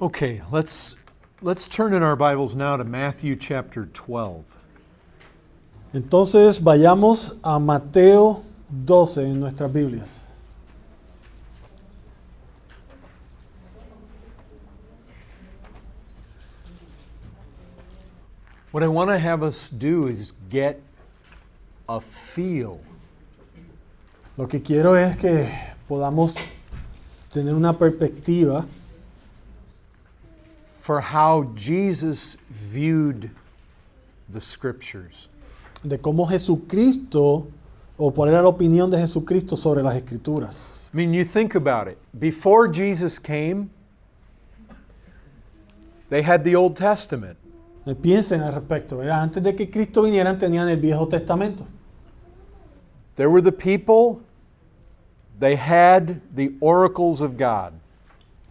Okay, let's turn in our Bibles now to Matthew chapter 12. Entonces vayamos a Mateo 12 en nuestras Biblias. What I want to have us do is get a feel Lo que quiero es que podamos tener una perspectiva for how Jesus viewed the scriptures. de cómo Jesucristo, o cuál era la opinión de Jesucristo sobre las Escrituras. I mean, you think about it. Before Jesus came, they had the Old Testament. Piensen al respecto, ¿verdad? Antes de que Cristo viniera tenían el Viejo Testamento. There were the people, they had the oracles of God.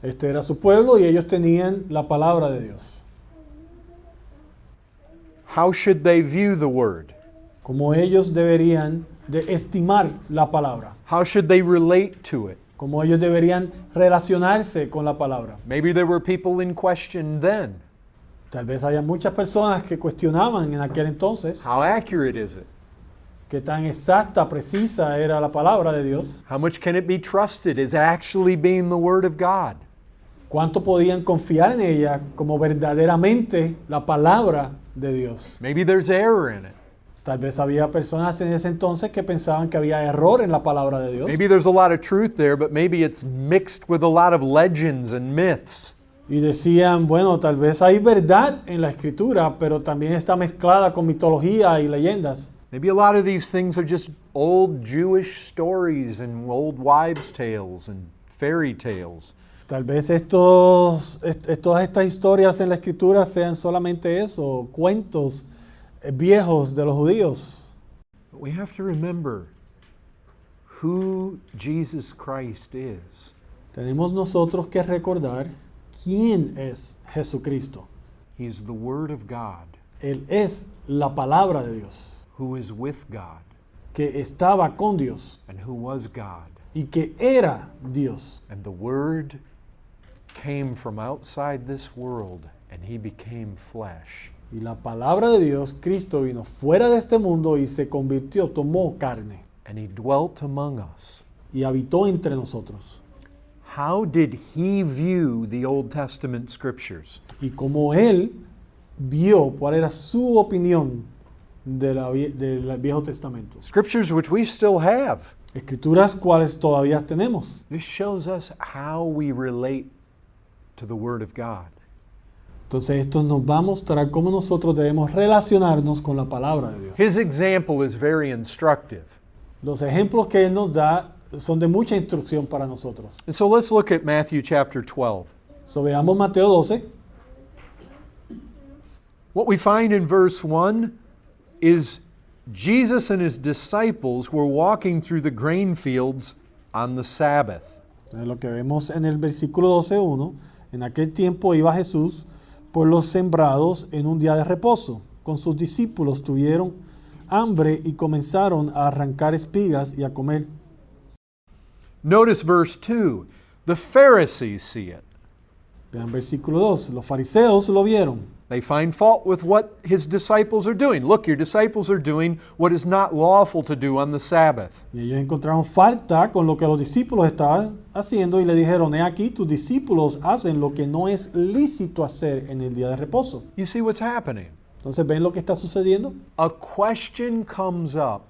Este era su pueblo y ellos tenían la palabra de Dios. How should they view the word? Como ellos deberían de estimar la palabra. How should they relate to it? Como ellos deberían relacionarse con la palabra. Maybe there were people in question then. Tal vez haya muchas personas que cuestionaban en aquel entonces How accurate is it? qué tan exacta, precisa era la palabra de Dios. How much can it be trusted as actually being the word of God? Cuánto podían confiar en ella como verdaderamente la palabra de Dios. Maybe there's error in it. Tal vez había personas en ese entonces que pensaban que había error en la palabra de Dios. Maybe there's a lot of truth there, but maybe it's mixed with a lot of legends and myths. Y decían, bueno, tal vez hay verdad en la escritura, pero también está mezclada con mitología y leyendas. Maybe a lot of these things are just old Jewish stories and old wives' tales and fairy tales. Tal vez todas estas historias en la escritura sean solamente eso, cuentos viejos de los judíos. But we have to remember who Jesus Christ is. Tenemos nosotros que recordar quién es Jesucristo. He's the Word of God Él es la palabra de Dios, who is with God que estaba con Dios and who was God. y que era Dios. And the Word came from outside this world and He became flesh. Y la palabra de Dios, Cristo vino fuera de este mundo y se convirtió, tomó carne And He dwelt among us. y habitó entre nosotros. How did He view the Old Testament scriptures? Y como Él vio cuál era su opinión del Viejo Testamento. Scriptures which we still have. Escrituras cuales todavía tenemos. This shows us how we relate to the Word of God. Entonces esto nos va a mostrar cómo nosotros debemos relacionarnos con la palabra de Dios. His example is very instructive. Los ejemplos que Él nos da son de mucha instrucción para nosotros. And so let's look at Matthew chapter 12. So, veamos Mateo 12. What we find in verse 1 is Jesus and His disciples were walking through the grain fields on the Sabbath. Entonces, lo que vemos en el versículo 12:1, en aquel tiempo iba Jesús por los sembrados en un día de reposo. Con sus discípulos tuvieron hambre y comenzaron a arrancar espigas y a comer. Notice verse 2. The Pharisees see it. Vean versículo 2. Los fariseos lo vieron. They find fault with what His disciples are doing. Look, your disciples are doing what is not lawful to do on the Sabbath. Y ellos encontraron falta con lo que los discípulos estaban haciendo y le dijeron, he aquí, tus discípulos hacen lo que no es lícito hacer en el día de reposo. You see what's happening? Entonces, ¿ven lo que está sucediendo? A question comes up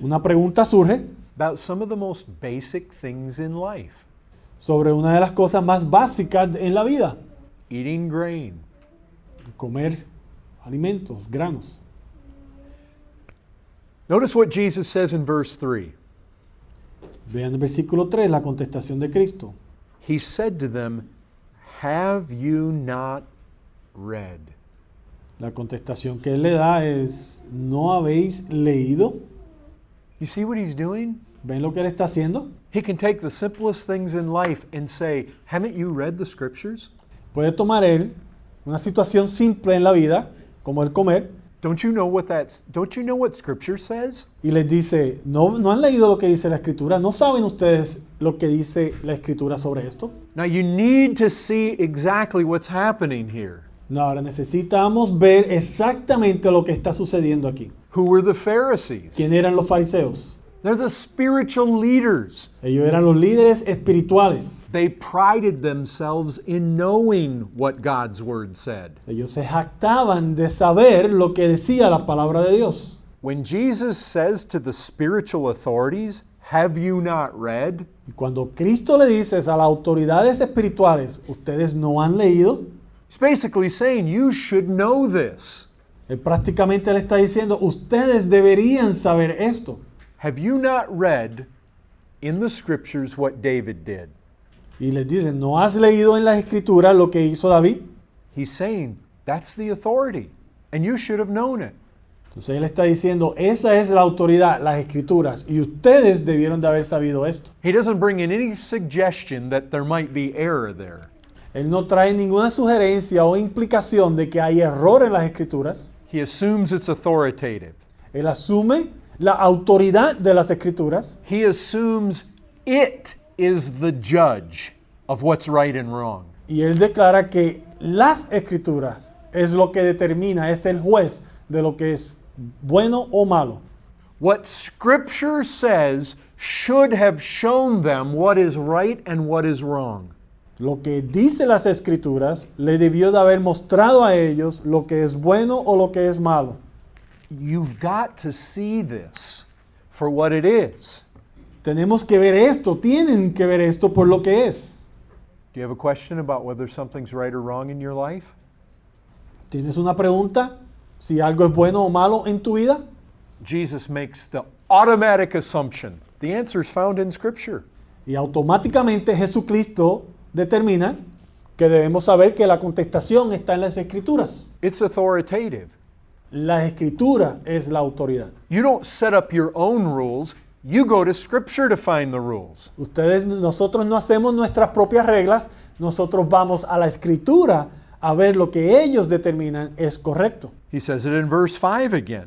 Una pregunta surge about some of the most basic things in life. sobre una de las cosas más básicas en la vida. Eating grain. Comer alimentos, granos. Notice what Jesus says in verse 3. Vean el versículo 3, la contestación de Cristo. He said to them, "Have you not read?" La contestación que Él le da es, ¿no habéis leído? You see what He's doing? ¿Ven lo que Él está haciendo? He can take the simplest things in life and say, "Haven't you read the scriptures?" Puede tomar Él una situación simple en la vida, como el comer, Don't you know what Scripture says? Y les dice, ¿no han leído lo que dice la Escritura? ¿No saben ustedes lo que dice la Escritura sobre esto? Now you need to see exactly what's happening here. No, ahora necesitamos ver exactamente lo que está sucediendo aquí. Who were the Pharisees? ¿Quién eran los fariseos? They're the spiritual leaders. Ellos eran los líderes espirituales. They prided themselves in knowing what God's word said. Ellos se jactaban de saber lo que decía la palabra de Dios. When Jesus says to the spiritual authorities, "Have you not read?" Y cuando Cristo le dice a las autoridades espirituales, ¿ustedes no han leído? He's basically saying, you should know this. Él prácticamente le está diciendo, ustedes deberían saber esto. Have you not read in the scriptures what David did? Y les dicen, ¿no has leído en las escrituras lo que hizo David? He's saying, that's the authority, and you should have known it. Entonces él está diciendo, esa es la autoridad, las escrituras, y ustedes debieron de haber sabido esto. He doesn't bring in any suggestion that there might be error there. Él no trae ninguna sugerencia o implicación de que hay error en las escrituras. He assumes it's authoritative. Él asume la autoridad de las escrituras. He assumes it is the judge of what's right and wrong. Y él declara que las escrituras es lo que determina, es el juez de lo que es bueno o malo. What Scripture says should have shown them what is right and what is wrong. Lo que dice las escrituras le debió de haber mostrado a ellos lo que es bueno o lo que es malo. You've got to see this for what it is. Tenemos que ver esto, tienen que ver esto por lo que es. Do you have a question about whether something's right or wrong in your life? ¿Tienes una pregunta? Si algo es bueno o malo en tu vida. Jesus makes the automatic assumption. The answer is found in Scripture. Y automáticamente Jesucristo determina que debemos saber que la contestación está en las escrituras. It's authoritative. La escritura es la autoridad. You don't set up your own rules. You go to Scripture to find the rules. Nosotros no hacemos nuestras propias reglas, nosotros vamos a la escritura a ver lo que ellos determinan es correcto. He says it in verse 5 again.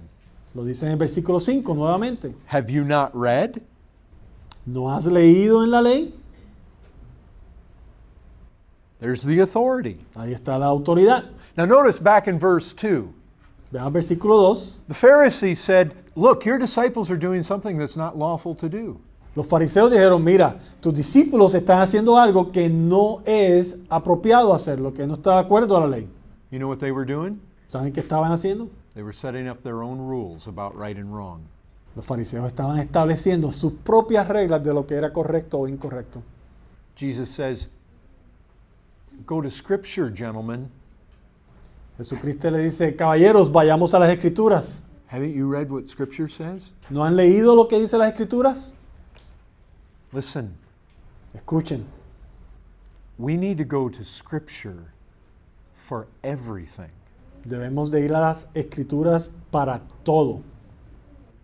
Lo dice en el versículo 5 nuevamente. Have you not read? ¿No has leído en la ley? There's the authority. Ahí está la autoridad. Now notice back in verse 2. Vean el versículo 2. The Pharisees said, look, your disciples are doing something that's not lawful to do. Los fariseos dijeron, mira, tus discípulos están haciendo algo que no es apropiado hacerlo, que no está de acuerdo a la ley. You know what they were doing? ¿Saben qué estaban haciendo? They were setting up their own rules about right and wrong. Los fariseos estaban estableciendo sus propias reglas de lo que era correcto o incorrecto. Jesus says, go to Scripture, gentlemen. Jesucristo le dice, caballeros, vayamos a las escrituras. Haven't you read what Scripture says? ¿No han leído lo que dice las escrituras? Listen, Escuchen, we need to go to Scripture for everything. debemos de ir a las escrituras para todo.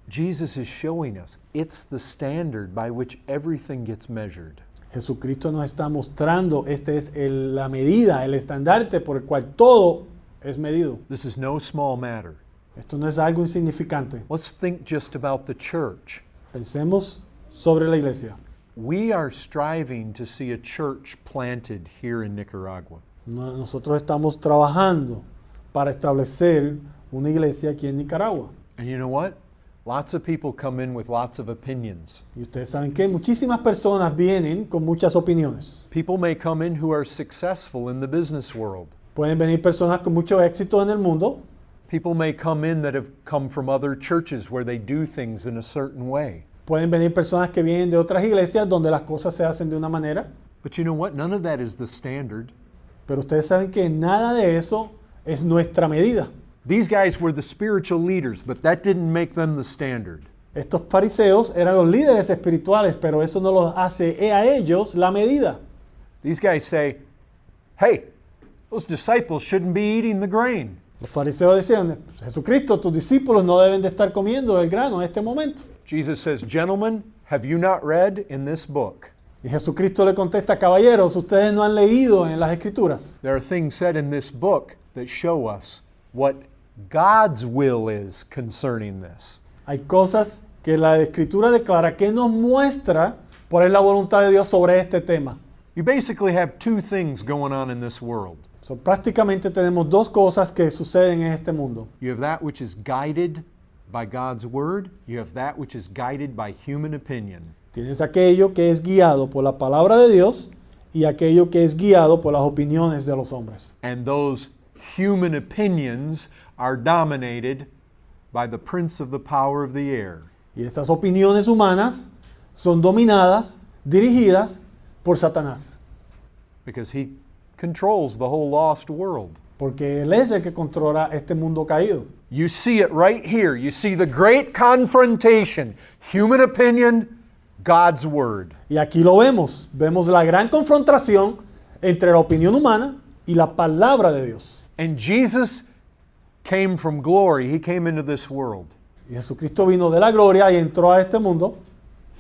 Jesus is showing us it's the standard by which everything gets measured. Jesucristo nos está mostrando, esta es la medida, el estandarte por el cual todo es medido. This is no small matter. Esto no es algo insignificante. Let's think just about the church. Pensemos sobre la iglesia. We are striving to see a church planted here in Nicaragua. Nosotros estamos trabajando para establecer una iglesia aquí en Nicaragua. And you know what? Lots of people come in with lots of opinions. Y ustedes saben que muchísimas personas vienen con muchas opiniones. People may come in who are successful in the business world. Pueden venir personas con mucho éxito en el mundo. People may come in that have come from other churches where they do things in a certain way. Pueden venir personas que vienen de otras iglesias donde las cosas se hacen de una manera. But you know what? None of that is the standard. Pero ustedes saben que nada de eso es nuestra medida. These guys were the spiritual leaders, but that didn't make them the standard. Estos fariseos eran los líderes espirituales, pero eso no los hace a ellos la medida. These guys say, hey, those disciples shouldn't be eating the grain. Los fariseos decían, Jesucristo, tus discípulos no deben de estar comiendo el grano en este momento. Jesus says, gentlemen, have you not read in this book? Y Jesucristo le contesta, caballeros, ustedes no han leído en las escrituras. There are things said in this book that show us what God's will is concerning this. Hay cosas que la Escritura declara que nos muestra cuál es la voluntad de Dios sobre este tema. You basically have two things going on in this world. So, prácticamente tenemos dos cosas que suceden en este mundo. You have that which is guided by God's word. You have that which is guided by human opinion. Tienes aquello que es guiado por la palabra de Dios y aquello que es guiado por las opiniones de los hombres. And those human opinions are dominated by the prince of the power of the air. Y esas opiniones humanas son dominadas, dirigidas por Satanás. Because he controls the whole lost world. Porque Él es el que controla este mundo caído. You see it right here. You see the great confrontation. Human opinion, God's word. Y aquí lo vemos. Vemos la gran confrontación entre la opinión humana y la palabra de Dios. And Jesus came from glory. He came into this world. Y Jesucristo vino de la gloria y entró a este mundo.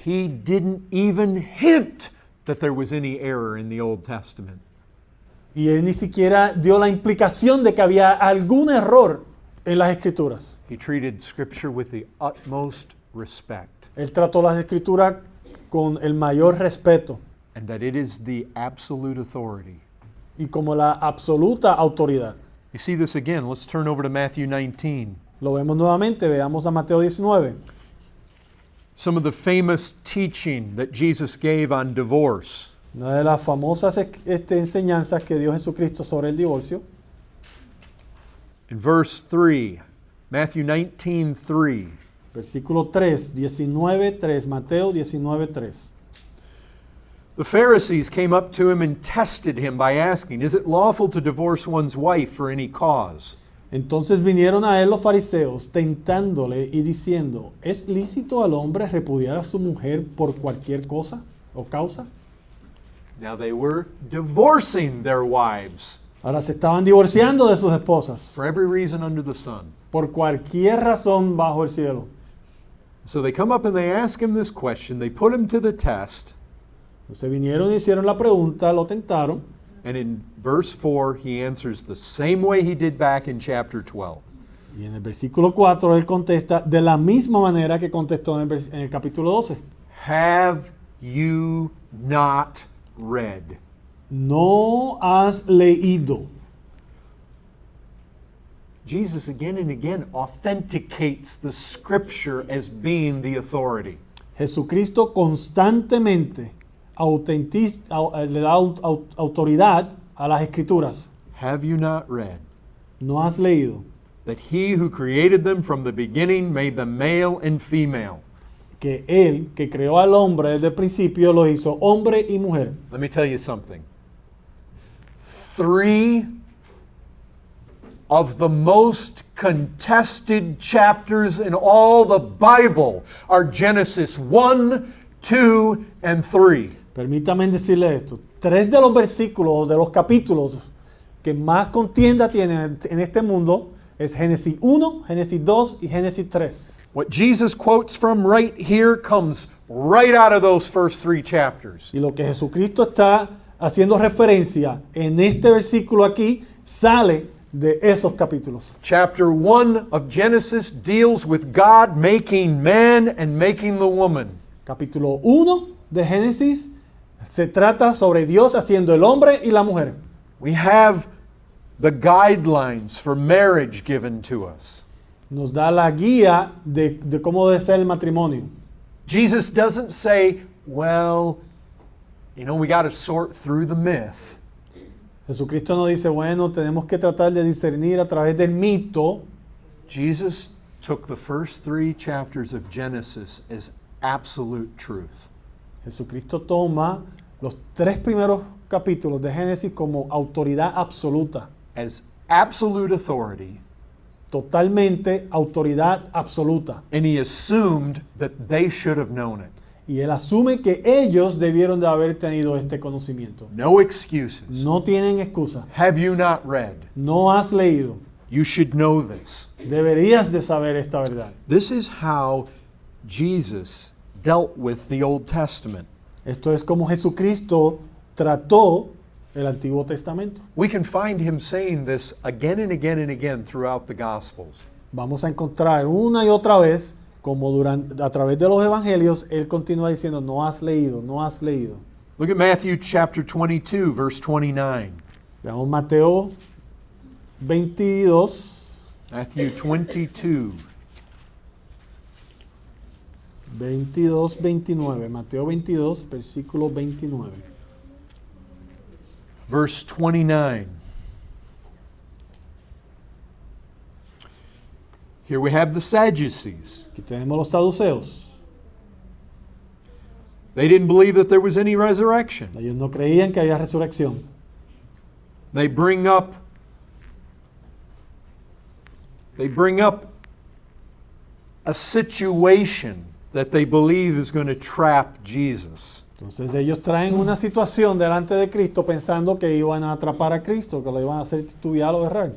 He didn't even hint that there was any error in the Old Testament. Y Él ni siquiera dio la implicación de que había algún error en las Escrituras. He treated Scripture with the utmost respect, Él trató las Escrituras con el mayor respeto and that it is the absolute authority. y como la absoluta autoridad. You see this again. Let's turn over to Matthew 19. Lo vemos nuevamente, veamos a Mateo 19. Some of the famous teaching that Jesus gave on divorce. Una de las famosas enseñanzas que dio Jesucristo sobre el divorcio. In verse 3, Matthew 19:3. Versículo 3, 19:3, Mateo 19:3. The Pharisees came up to him and tested him by asking, "Is it lawful to divorce one's wife for any cause?" Entonces vinieron a él los fariseos, tentándole y diciendo, ¿es lícito al hombre repudiar a su mujer por cualquier cosa o causa? Now they were divorcing their wives Ahora se estaban divorciando de sus esposas for every reason under the sun. por cualquier razón bajo el cielo. So they come up and they ask him this question. They put him to the test. Entonces vinieron y hicieron la pregunta, lo tentaron. And in verse 4, he answers the same way he did back in chapter 12. Y en el versículo 4 él contesta de la misma manera que contestó en el capítulo 12. Have you not read? No has leído. Jesus again and again authenticates the scripture as being the authority. Jesucristo constantemente le da autoridad a las escrituras. Have you not read No has leído that he who created them from the beginning made them male and female? que Él, que creó al hombre desde el principio, lo hizo hombre y mujer. Let me tell you something. 3 of the most contested chapters in all the Bible are Genesis 1, 2, and 3. Permítame decirle esto. 3 de los versículos, de los capítulos que más contienda tienen en este mundo es Génesis 1, Génesis 2 y Génesis 3. What Jesus quotes from right here comes right out of those first 3 chapters. Y lo que Jesucristo está haciendo referencia en este versículo aquí sale de esos capítulos. Chapter 1 of Genesis deals with God making man and making the woman. Capítulo 1 de Génesis se trata sobre Dios haciendo el hombre y la mujer. We have the guidelines for marriage given to us. Nos da la guía de cómo debe ser el matrimonio. Jesus doesn't say, well, we got to sort through the myth. Jesucristo no dice, bueno, tenemos que tratar de discernir a través del mito. Jesus took the first 3 chapters of Genesis as absolute truth. Jesucristo toma los 3 primeros capítulos de Génesis como autoridad absoluta. As absolute authority. Totalmente autoridad absoluta. And he assumed that they should have known it. Y él asume que ellos debieron de haber tenido este conocimiento. No excuses. No tienen excusa. Have you not read? No has leído. You should know this. Deberías de saber esta verdad. This is how Jesus dealt with the Old Testament. Esto es como Jesucristo trató el Antiguo Testamento. We can find him saying this again and again and again throughout the Gospels. Vamos a encontrar una y otra vez, como a través de los evangelios, él continúa diciendo, no has leído, no has leído. Look at Matthew chapter 22, verse 29. Veamos Mateo 22, Matthew 22. 22, 29. Mateo 22, versículo 29. Verse 29. Here we have the Sadducees. Aquí tenemos los saduceos. They didn't believe that there was any resurrection. Ellos no creían que había resurrección. They bring up a situation that they believe is going to trap Jesus. Entonces ellos traen una situación delante de Cristo pensando que iban a atrapar a Cristo, que lo iban a hacer titubear o errar.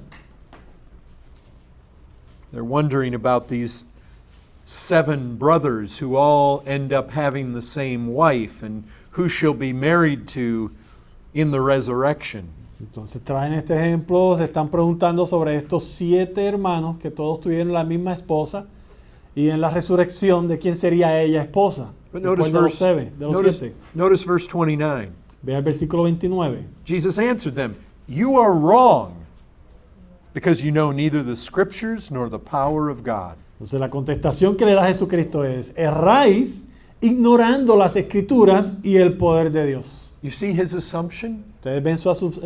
They're wondering about these 7 brothers who all end up having the same wife and who she'll be married to in the resurrection. Entonces traen este ejemplo, se están preguntando sobre estos 7 hermanos que todos tuvieron la misma esposa y en la resurrección de quién sería ella esposa. But Después de los 7. notice verse 29. Vea el versículo 29. Jesus answered them, "You are wrong, because you know neither the scriptures nor the power of God." Entonces la contestación que le da Jesucristo es, erráis ignorando las escrituras y el poder de Dios. You see his assumption? ¿Ustedes ven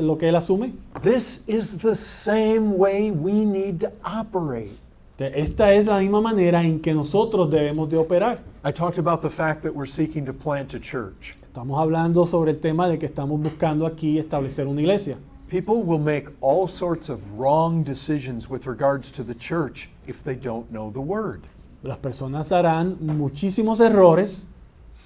lo que él asume? This is the same way we need to operate. Esta es la misma manera en que nosotros debemos de operar. I talked about the fact that we're seeking to plant a church. Estamos hablando sobre el tema de que estamos buscando aquí establecer una iglesia. People will make all sorts of wrong decisions with regards to the church if they don't know the word. Las personas harán muchísimos errores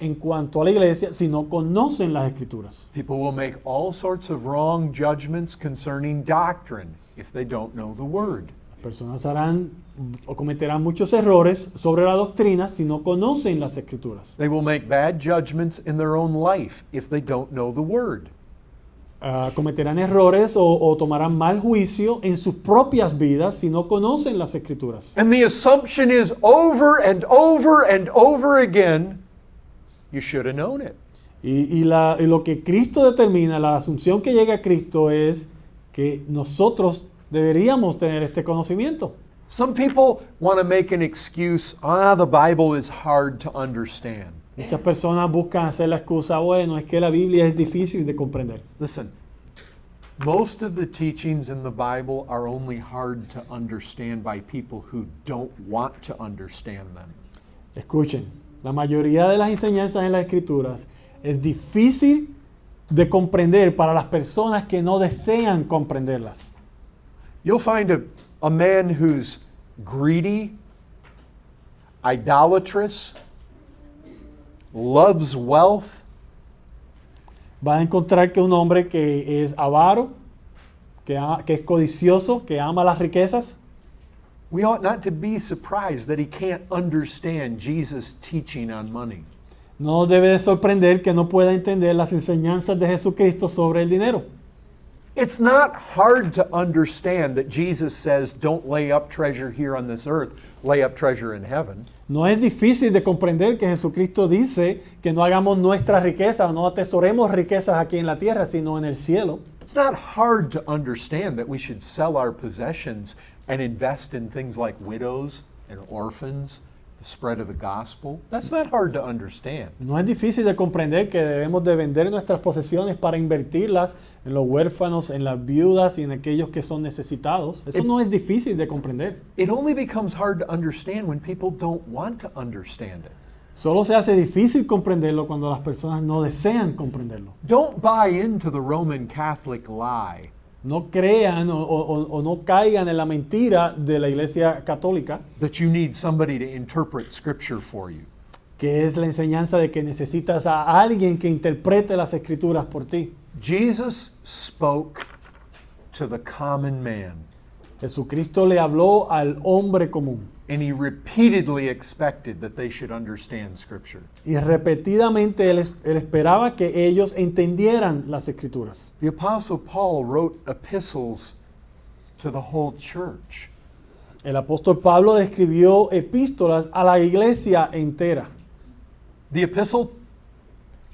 en cuanto a la iglesia si no conocen las escrituras. People will make all sorts of wrong judgments concerning doctrine if they don't know the word. Las personas harán o cometerán muchos errores sobre la doctrina si no conocen las escrituras. They will make bad judgments in their own life if they don't know the word. Cometerán errores o tomarán mal juicio en sus propias vidas si no conocen las escrituras. And the assumption is over and over and over again, you should have known it. Y lo que Cristo determina, la asunción que llega a Cristo es que nosotros deberíamos tener este conocimiento. Some people want to make an excuse, the Bible is hard to understand. Muchas personas buscan hacer la excusa, bueno, es que la Biblia es difícil de comprender. Listen, most of the teachings in the Bible are only hard to understand by people who don't want to understand them. Escuchen, la mayoría de las enseñanzas en las Escrituras es difícil de comprender para las personas que no desean comprenderlas. You'll find a man who's greedy, idolatrous, loves wealth, Va a encontrar que un hombre que es avaro, que es codicioso, que ama las riquezas. we ought not to be surprised that he can't understand Jesus' teaching on money. No debe de sorprender que no pueda entender las enseñanzas de Jesucristo sobre el dinero. It's not hard to understand that Jesus says, don't lay up treasure here on this earth, lay up treasure in heaven. No es difícil de comprender que Jesucristo dice que no hagamos nuestra riqueza, no atesoremos riquezas aquí en la tierra, sino en el cielo. It's not hard to understand that we should sell our possessions and invest in things like widows and orphans, the spread of the gospel. That's not hard to understand. No es difícil de comprender que debemos de vender nuestras posesiones para invertirlas en los huérfanos, en las viudas y en aquellos que son necesitados. Eso no es difícil de comprender. It only becomes hard to understand when people don't want to understand it. Solo se hace difícil comprenderlo cuando las personas no desean comprenderlo. Don't buy into the Roman Catholic lie No crean o no caigan en la mentira de la Iglesia Católica, that you need somebody to interpret Scripture for you. que es la enseñanza de que necesitas a alguien que interprete las Escrituras por ti. Jesus spoke to the common man. Jesucristo le habló al hombre común and he repeatedly expected that they should understand Scripture. y repetidamente él esperaba que ellos entendieran las escrituras. The Apostle Paul wrote epistles to the whole church. El apóstol Pablo escribió epístolas a la iglesia entera. The epistle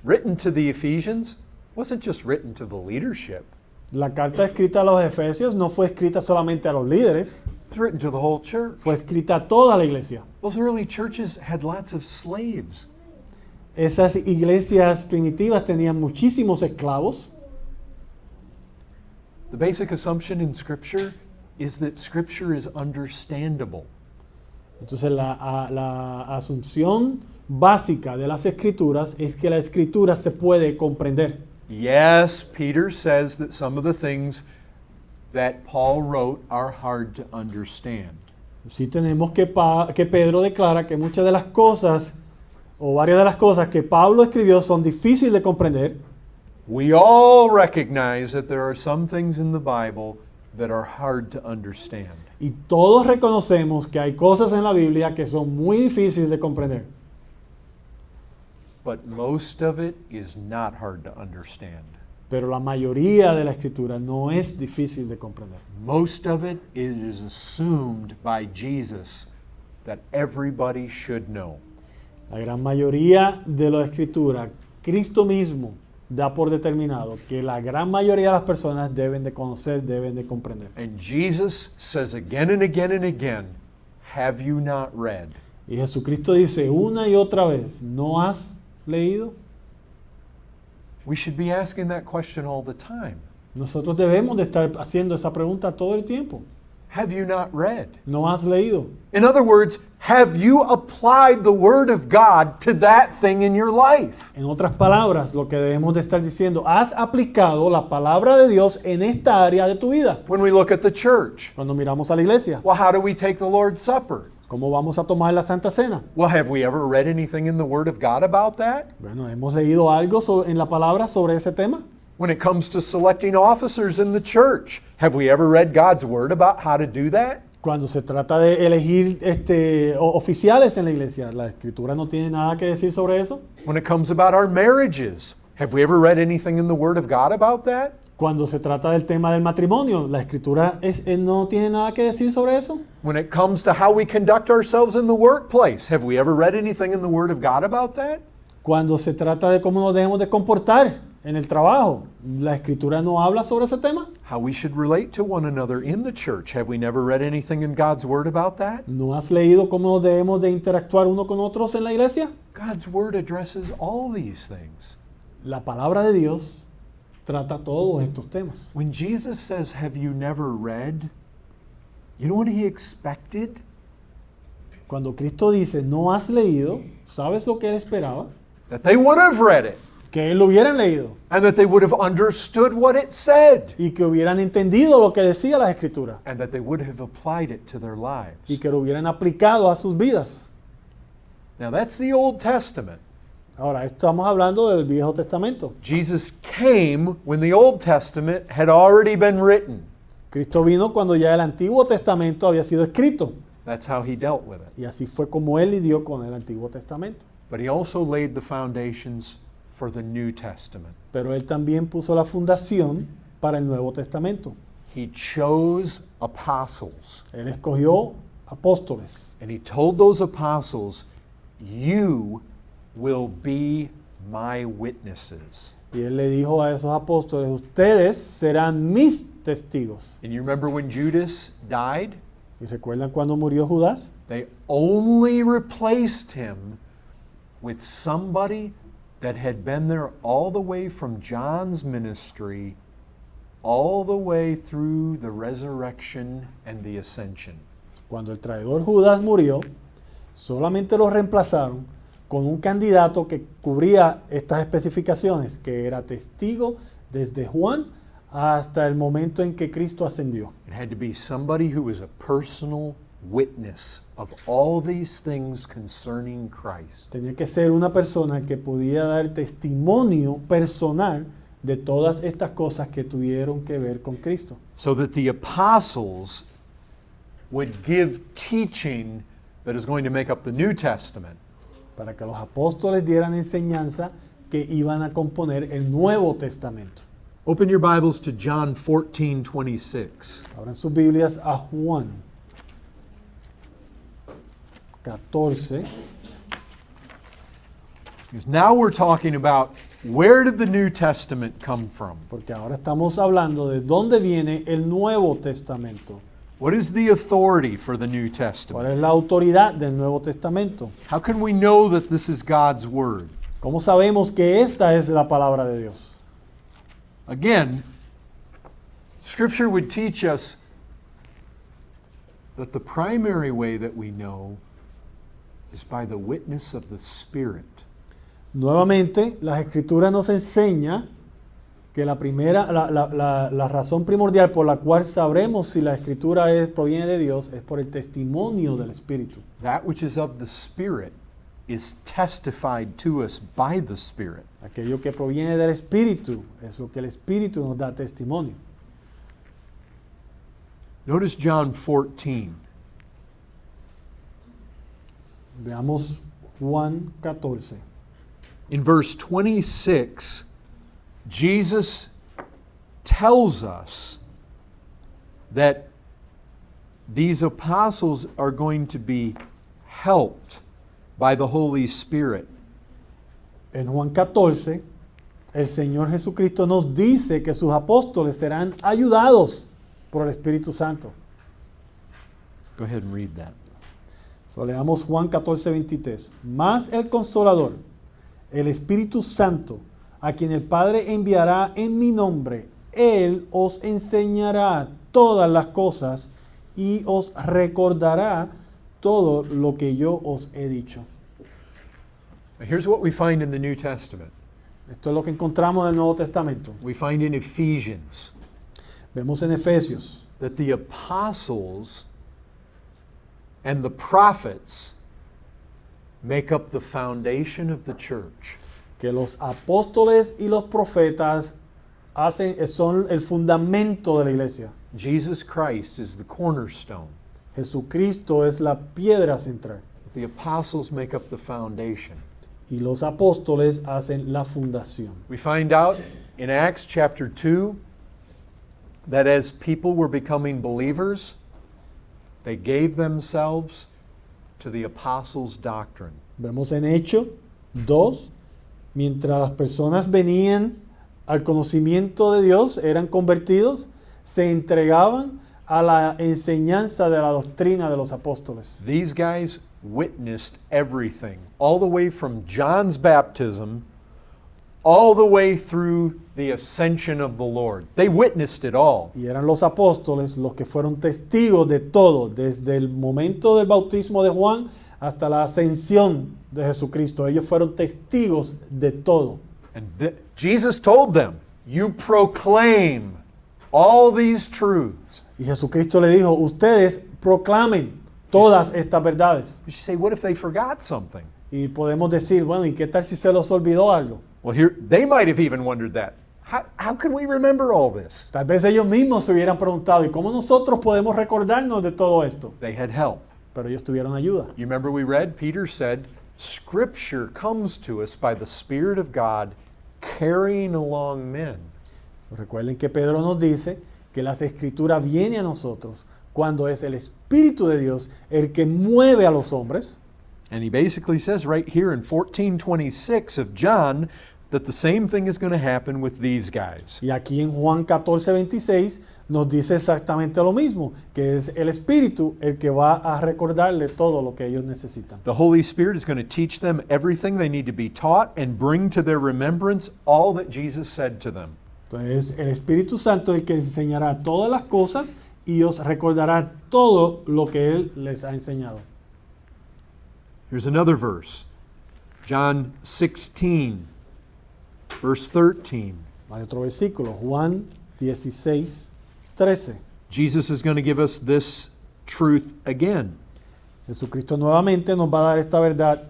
written to the Ephesians wasn't just written to the leadership. La carta escrita a los Efesios no fue escrita solamente a los líderes, It was written to the whole church. fue escrita a toda la iglesia. Those early churches had lots of slaves. Esas iglesias primitivas tenían muchísimos esclavos. The basic assumption in Scripture is that Scripture is understandable. Entonces la asunción básica de las escrituras es que la escritura se puede comprender. Yes, Peter says that some of the things that Paul wrote are hard to understand. Sí tenemos que Pedro declara que muchas de las cosas o varias de las cosas que Pablo escribió son difíciles de comprender. We all recognize that there are some things in the Bible that are hard to understand. Y todos reconocemos que hay cosas en la Biblia que son muy difíciles de comprender. But most of it is not hard to understand. Pero la mayoría de la escritura no es difícil de comprender. Most of it is assumed by Jesus that everybody should know. La gran mayoría de la escritura, Cristo mismo da por determinado que la gran mayoría de las personas deben de conocer, deben de comprender. And Jesus says again and again and again, have you not read? Y Jesucristo dice una y otra vez, ¿no has leído? We should be asking that question all the time. Nosotros debemos de estar haciendo esa pregunta todo el tiempo. Have you not read? ¿No has leído? In other words, have you applied the Word of God to that thing in your life? En otras palabras, lo que debemos de estar diciendo, ¿has aplicado la palabra de Dios en esta área de tu vida? When we look at the church, Cuando miramos a la iglesia, well, how do we take the Lord's Supper? ¿cómo vamos a tomar la Santa Cena? Well, have we ever read anything in the Word of God about that? Bueno, ¿hemos leído algo en la palabra sobre ese tema? When it comes to selecting officers in the church, have we ever read God's Word about how to do that? Cuando se trata de elegir oficiales en la iglesia, ¿la escritura no tiene nada que decir sobre eso? When it comes about our marriages, have we ever read anything in the Word of God about that? Cuando se trata del tema del matrimonio, ¿la escritura no tiene nada que decir sobre eso? When it comes to how we conduct ourselves in the workplace, have we ever read anything in the Word of God about that? Cuando se trata de cómo nos debemos de comportar en el trabajo, ¿la escritura no habla sobre ese tema? How we should relate to one another in the church, have we never read anything in God's Word about that? ¿No has leído cómo nos debemos de interactuar uno con otros en la iglesia? God's Word addresses all these things. La palabra de Dios trata todos estos temas. When Jesus says, have you never read? You know what he expected? Cuando Cristo dice, no has leído, ¿sabes lo que él esperaba? That they would have read it Que él lo hubieran leído and that they would have understood what it said y que hubieran entendido lo que decía la escritura and that they would have applied it to their lives. y que lo hubieran aplicado a sus vidas. Now that's the Old Testament. Ahora, estamos hablando del Viejo Testamento. Jesus came when the Old Testament had already been written. Cristo vino cuando ya el Antiguo Testamento había sido escrito. That's how he dealt with it. Y así fue como él lidió con el Antiguo Testamento. But he also laid the foundations for the New Testament. Pero él también puso la fundación para el Nuevo Testamento. He chose apostles, Él escogió apóstoles. and he told those apostles, you will be my witnesses. Y él le dijo a esos apóstoles, ustedes serán mis testigos. And you remember when Judas died? ¿Y recuerdan cuando murió Judas? They only replaced him with somebody that had been there all the way from John's ministry, all the way through the resurrection and the ascension. Cuando el traidor Judas murió, solamente lo reemplazaron con un candidato que cubría estas especificaciones, que era testigo desde Juan hasta el momento en que Cristo ascendió. It had to be somebody who was a personal witness of all these things concerning Christ. Tenía que ser una persona que podía dar testimonio personal de todas estas cosas que tuvieron que ver con Cristo. So that the apostles would give teaching that is going to make up the New Testament. Para que los apóstoles dieran enseñanza que iban a componer el Nuevo Testamento. Open your Bibles to John 14:26. Abran sus Biblias a Juan 14. Because now we're talking about where did the New Testament come from? Porque ahora estamos hablando de dónde viene el Nuevo Testamento. What is the authority for the New ¿Cuál Testament? es la autoridad del Nuevo Testamento? How can we know that this is God's Word? ¿Cómo sabemos que esta es la palabra de Dios? Again, Scripture would teach us that the primary way that we know is by the witness of the Spirit. Nuevamente, las Escrituras nos enseña que la razón primordial por la cual sabremos si la Escritura proviene de Dios es por el testimonio del Espíritu. That which is of the Spirit is testified to us by the Spirit. Aquello que proviene del Espíritu es lo que el Espíritu nos da testimonio. Notice John 14. Veamos Juan 14. In verse 26, Jesus tells us that these apostles are going to be helped by the Holy Spirit. En Juan 14, el Señor Jesucristo nos dice que sus apóstoles serán ayudados por el Espíritu Santo. Go ahead and read that. So, leamos Juan 14, 23. Mas el Consolador, el Espíritu Santo, a quien el Padre enviará en mi nombre, Él os enseñará todas las cosas y os recordará todo lo que yo os he dicho. Now, here's what we find in the New Testament. Esto es lo que encontramos en el Nuevo Testamento. We find in Ephesians Vemos en Efesios that the apostles and the prophets make up the foundation of the church. que los apóstoles y los profetas son el fundamento de la iglesia. Jesus Christ is the cornerstone. Jesucristo es la piedra central The apostles make up the foundation. y los apóstoles hacen la fundación. We find out in Acts chapter 2 that as people were becoming believers, they gave themselves to the apostles' doctrine. Vemos en Hechos 2, mientras las personas venían al conocimiento de Dios, eran convertidos, se entregaban a la enseñanza de la doctrina de los apóstoles. These guys witnessed everything, all the way from John's baptism, all the way through the ascension of the Lord. They witnessed it all. Y eran los apóstoles los que fueron testigos de todo, desde el momento del bautismo de Juan hasta la ascensión de Jesucristo. Ellos fueron testigos de todo. And Jesus told them, you proclaim all these truths. Y Jesucristo le dijo, ustedes proclamen todas estas verdades. You say, what if they forgot something? Y podemos decir, bueno, ¿y qué tal si se los olvidó algo? Well, here they might have even wondered that. How can we remember all this? Tal vez ellos mismos se hubieran preguntado, ¿y cómo nosotros podemos recordarnos de todo esto? They had help. Pero ellos tuvieron ayuda. You remember we read, Peter said, Scripture comes to us by the Spirit of God, carrying along men. Recuerden que Pedro nos dice que las escrituras vienen a nosotros cuando es el Espíritu de Dios el que mueve a los hombres. And he basically says right here in 14:26 of John that the same thing is going to happen with these guys. Y aquí en Juan 14:26 nos dice exactamente lo mismo, que es el Espíritu el que va a recordarle todo lo que ellos necesitan. The Holy Spirit is going to teach them everything they need to be taught and bring to their remembrance all that Jesus said to them. Entonces el Espíritu Santo es el que les enseñará todas las cosas y os recordará todo lo que Él les ha enseñado. Here's another verse. John 16, verse 13. Hay otro versículo, Juan 16:13. Jesus is going to give us this truth again. Jesucristo nuevamente nos va a dar esta verdad.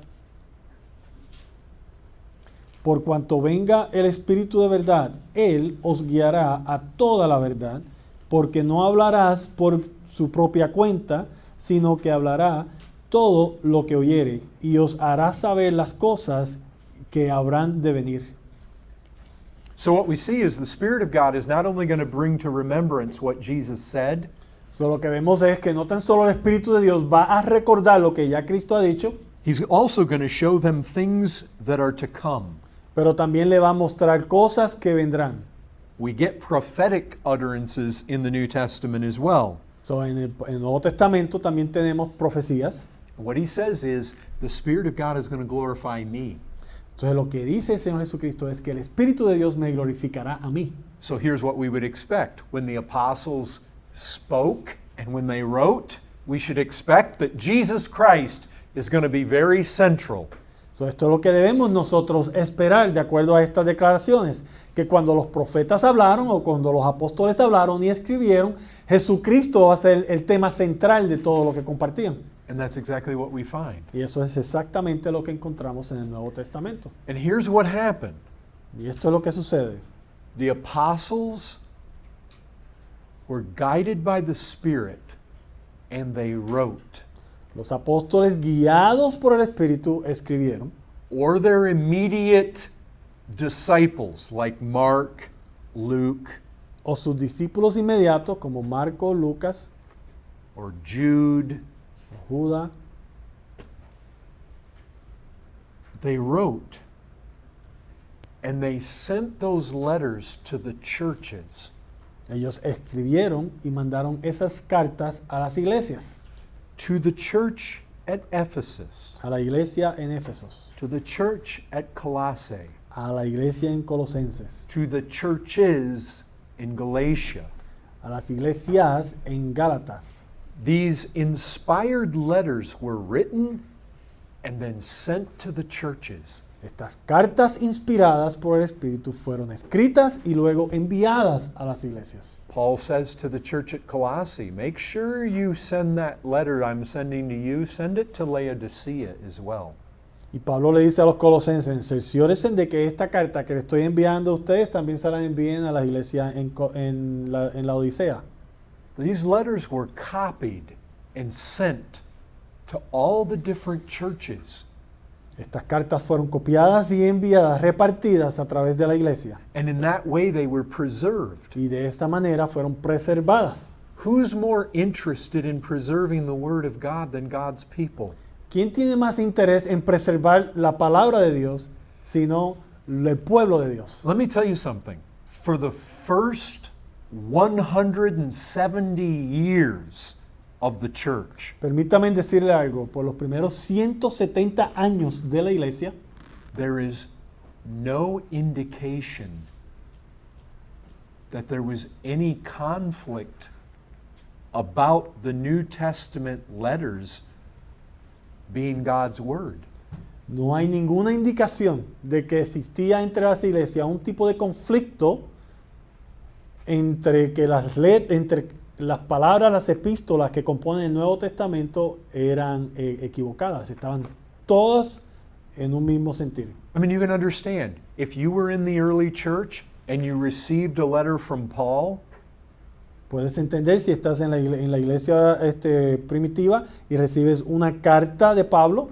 Por cuanto venga el Espíritu de verdad, Él os guiará a toda la verdad, porque no hablarás por su propia cuenta, sino que hablará todo lo que oyere y os hará saber las cosas que habrán de venir. So what we see is the Spirit of God is not only going to bring to remembrance what Jesus said, So, lo que vemos es que no tan solo el Espíritu de Dios va a recordar lo que ya Cristo ha dicho, He's also going to show them things that are to come. pero también le va a mostrar cosas que vendrán. We get prophetic utterances in the New Testament as well. So, en el Nuevo Testamento también tenemos profecías. What he says is, the Spirit of God is going to glorify me. Entonces lo que dice el Señor Jesucristo es que el Espíritu de Dios me glorificará a mí. So here's what we would expect. When the apostles spoke and when they wrote, we should expect that Jesus Christ is going to be very central. So, esto es lo que debemos nosotros esperar de acuerdo a estas declaraciones, que cuando los profetas hablaron o cuando los apóstoles hablaron y escribieron, Jesucristo va a ser el tema central de todo lo que compartían. And that's exactly what we find. Y eso es exactamente lo que encontramos en el Nuevo Testamento. And here's what happened. Y esto es lo que sucede. The apostles were guided by the Spirit and they wrote. Los apóstoles, guiados por el Espíritu, escribieron. Or their immediate disciples like Mark, Luke, O sus discípulos inmediatos, como Marco, Lucas, or Jude, Judas, they wrote. And they sent those letters to the churches. ellos escribieron y mandaron esas cartas a las iglesias. To the church at Ephesus, A la iglesia en Éfesos, to the church at Colossae, a la iglesia en Colosenses, to the churches in Galatia. a las iglesias en Gálatas. These inspired letters were written and then sent to the churches. Estas cartas inspiradas por el Espíritu fueron escritas y luego enviadas a las iglesias. Paul says to the church at Colossae, make sure you send that letter I'm sending to you, send it to Laodicea as well. Y Pablo le dice a los colosenses, cerciórense de que esta carta que le estoy enviando a ustedes también se la envíen a las iglesias en la Odisea. These letters were copied and sent to all the different churches. Estas cartas fueron copiadas y enviadas, repartidas a través de la iglesia. And in that way they were preserved. Y de esta manera fueron preservadas. Who's more interested in preserving the Word of God than God's people? ¿Quién tiene más interés en preservar la palabra de Dios sino el pueblo de Dios? Let me tell you something. For the first 170 years of the church, Permítame decirle algo, por los primeros 170 años de la iglesia, there is no indication that there was any conflict about the New Testament letters being God's Word. no hay ninguna indicación de que existía entre las iglesias un tipo de conflicto entre que entre las palabras, las epístolas que componen el Nuevo Testamento eran equivocadas, estaban todas en un mismo sentido. I mean, you can understand, if you were in the early church and you received a letter from Paul, Puedes entender si estás en la iglesia primitiva y recibes una carta de Pablo,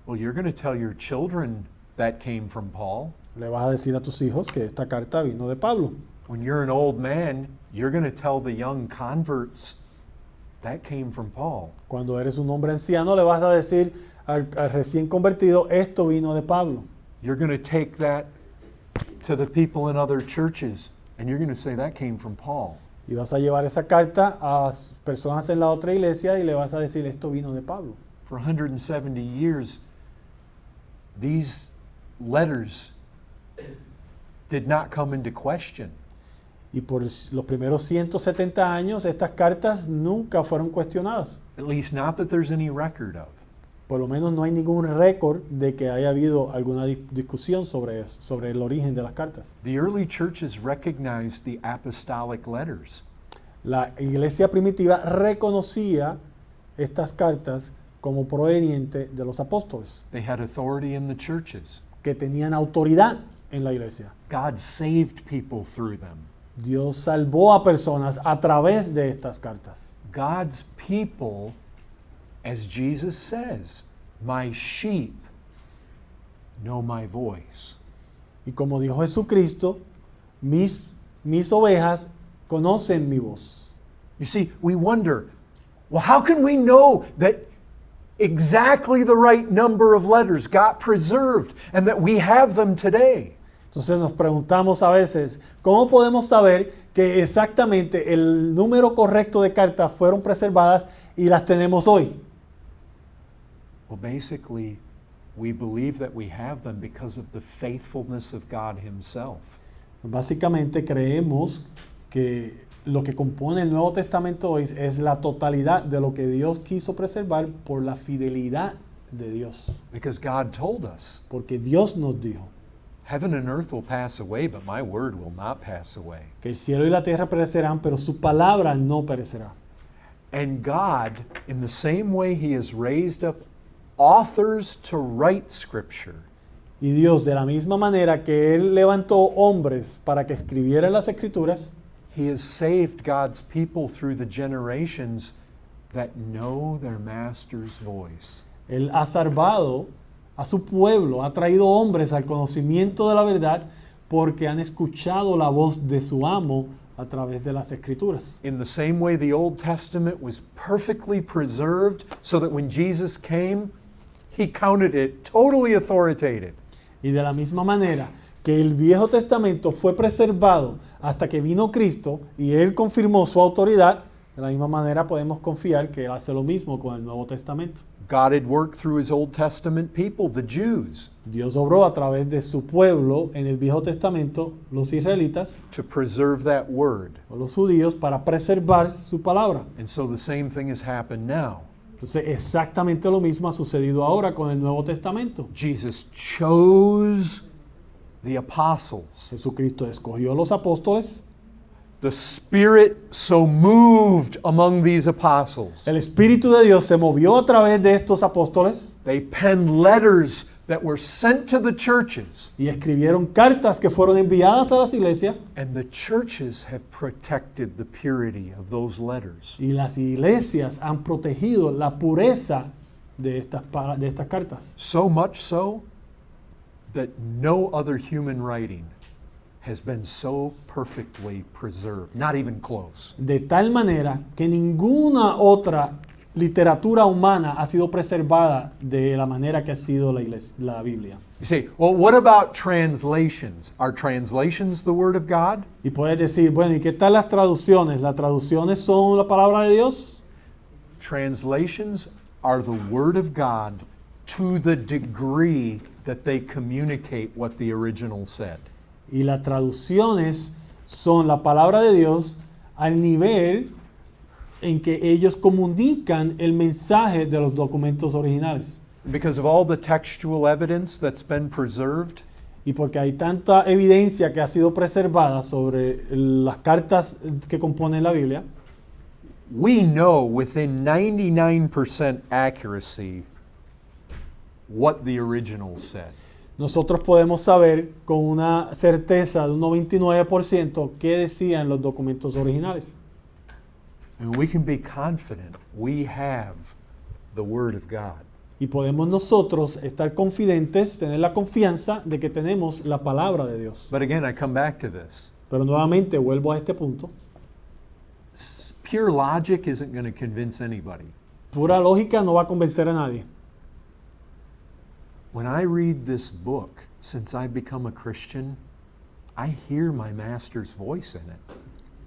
well, you're going to tell your children that came from Paul. le vas a decir a tus hijos que esta carta vino de Pablo. When you're an old man, you're going to tell the young converts that came from Paul. Cuando eres un hombre anciano, le vas a decir al recién convertido, esto vino de Pablo. You're going to take that to the people in other churches, and you're going to say that came from Paul. Y vas a llevar esa carta a personas en la otra iglesia y le vas a decir, esto vino de Pablo. For 170 years, these letters did not come into question. Y por los primeros 170 años, estas cartas nunca fueron cuestionadas. At least not that there's any record of. Por lo menos no hay ningún récord de que haya habido alguna discusión sobre eso, sobre el origen de las cartas. The early churches recognized the apostolic letters. La iglesia primitiva reconocía estas cartas como provenientes de los apóstoles, They had authority in the churches. que tenían autoridad en la iglesia. God saved people through them. Dios salvó a personas a través de estas cartas. God's people, as Jesus says, my sheep know my voice. Y como dijo Jesucristo, mis ovejas conocen mi voz. You see, we wonder, well, how can we know that exactly the right number of letters got preserved and that we have them today? Entonces nos preguntamos a veces, ¿cómo podemos saber que exactamente el número correcto de cartas fueron preservadas y las tenemos hoy? Well, basically, we believe that we have them because of the faithfulness of God Himself. Básicamente creemos que lo que compone el Nuevo Testamento hoy es la totalidad de lo que Dios quiso preservar por la fidelidad de Dios. Because God told us, Porque Dios nos dijo heaven and earth will pass away, but my word will not pass away. que el cielo y la tierra perecerán, pero su palabra no perecerá. And God, in the same way He has raised up authors to write Scripture, Y Dios, de la misma manera que Él levantó hombres para que escribieran las Escrituras, He has saved God's people through the generations that know their Master's voice. Él ha salvado a su pueblo, ha traído hombres al conocimiento de la verdad porque han escuchado la voz de su amo a través de las Escrituras. In the same way the Old Testament was perfectly preserved so that when Jesus came, He counted it totally authoritative. Y de la misma manera que el Viejo Testamento fue preservado hasta que vino Cristo y Él confirmó su autoridad, de la misma manera podemos confiar que Él hace lo mismo con el Nuevo Testamento. God had worked through His Old Testament people, the Jews, Dios obró a través de su pueblo en el Viejo Testamento, los israelitas to preserve that word. o los judíos, para preservar su palabra. And so the same thing has happened now. Entonces exactamente lo mismo ha sucedido ahora con el Nuevo Testamento. Jesus chose the apostles. Jesucristo escogió a los apóstoles. The Spirit so moved among these apostles. El Espíritu de Dios se movió a través de estos apóstoles They penned letters that were sent to the churches. y escribieron cartas que fueron enviadas a las iglesias, And the churches have protected the purity of those letters. y las iglesias han protegido la pureza de estas cartas. So much so that no other human writing has been so perfectly preserved, not even close. De tal manera que ninguna otra literatura humana ha sido preservada de la manera que ha sido la Biblia. You say, well, what about translations? Are translations the Word of God? Y puedes decir, bueno, ¿y qué tal las traducciones? ¿Las traducciones son la palabra de Dios? Translations are the Word of God to the degree that they communicate what the original said. Y las traducciones son la palabra de Dios al nivel en que ellos comunican el mensaje de los documentos originales. Because of all the textual evidence that's been preserved, Y porque hay tanta evidencia que ha sido preservada sobre las cartas que componen la Biblia, we know within 99% accuracy what the original said. nosotros podemos saber con una certeza de un 99% qué decían los documentos originales. And we can be confident we have the Word of God. Y podemos nosotros estar confidentes, tener la confianza de que tenemos la palabra de Dios. But again, I come back to this. Pero nuevamente vuelvo a este punto. Pure logic isn't going to convince anybody. Pura lógica no va a convencer a nadie. When I read this book, since I've become a Christian, I hear my Master's voice in it.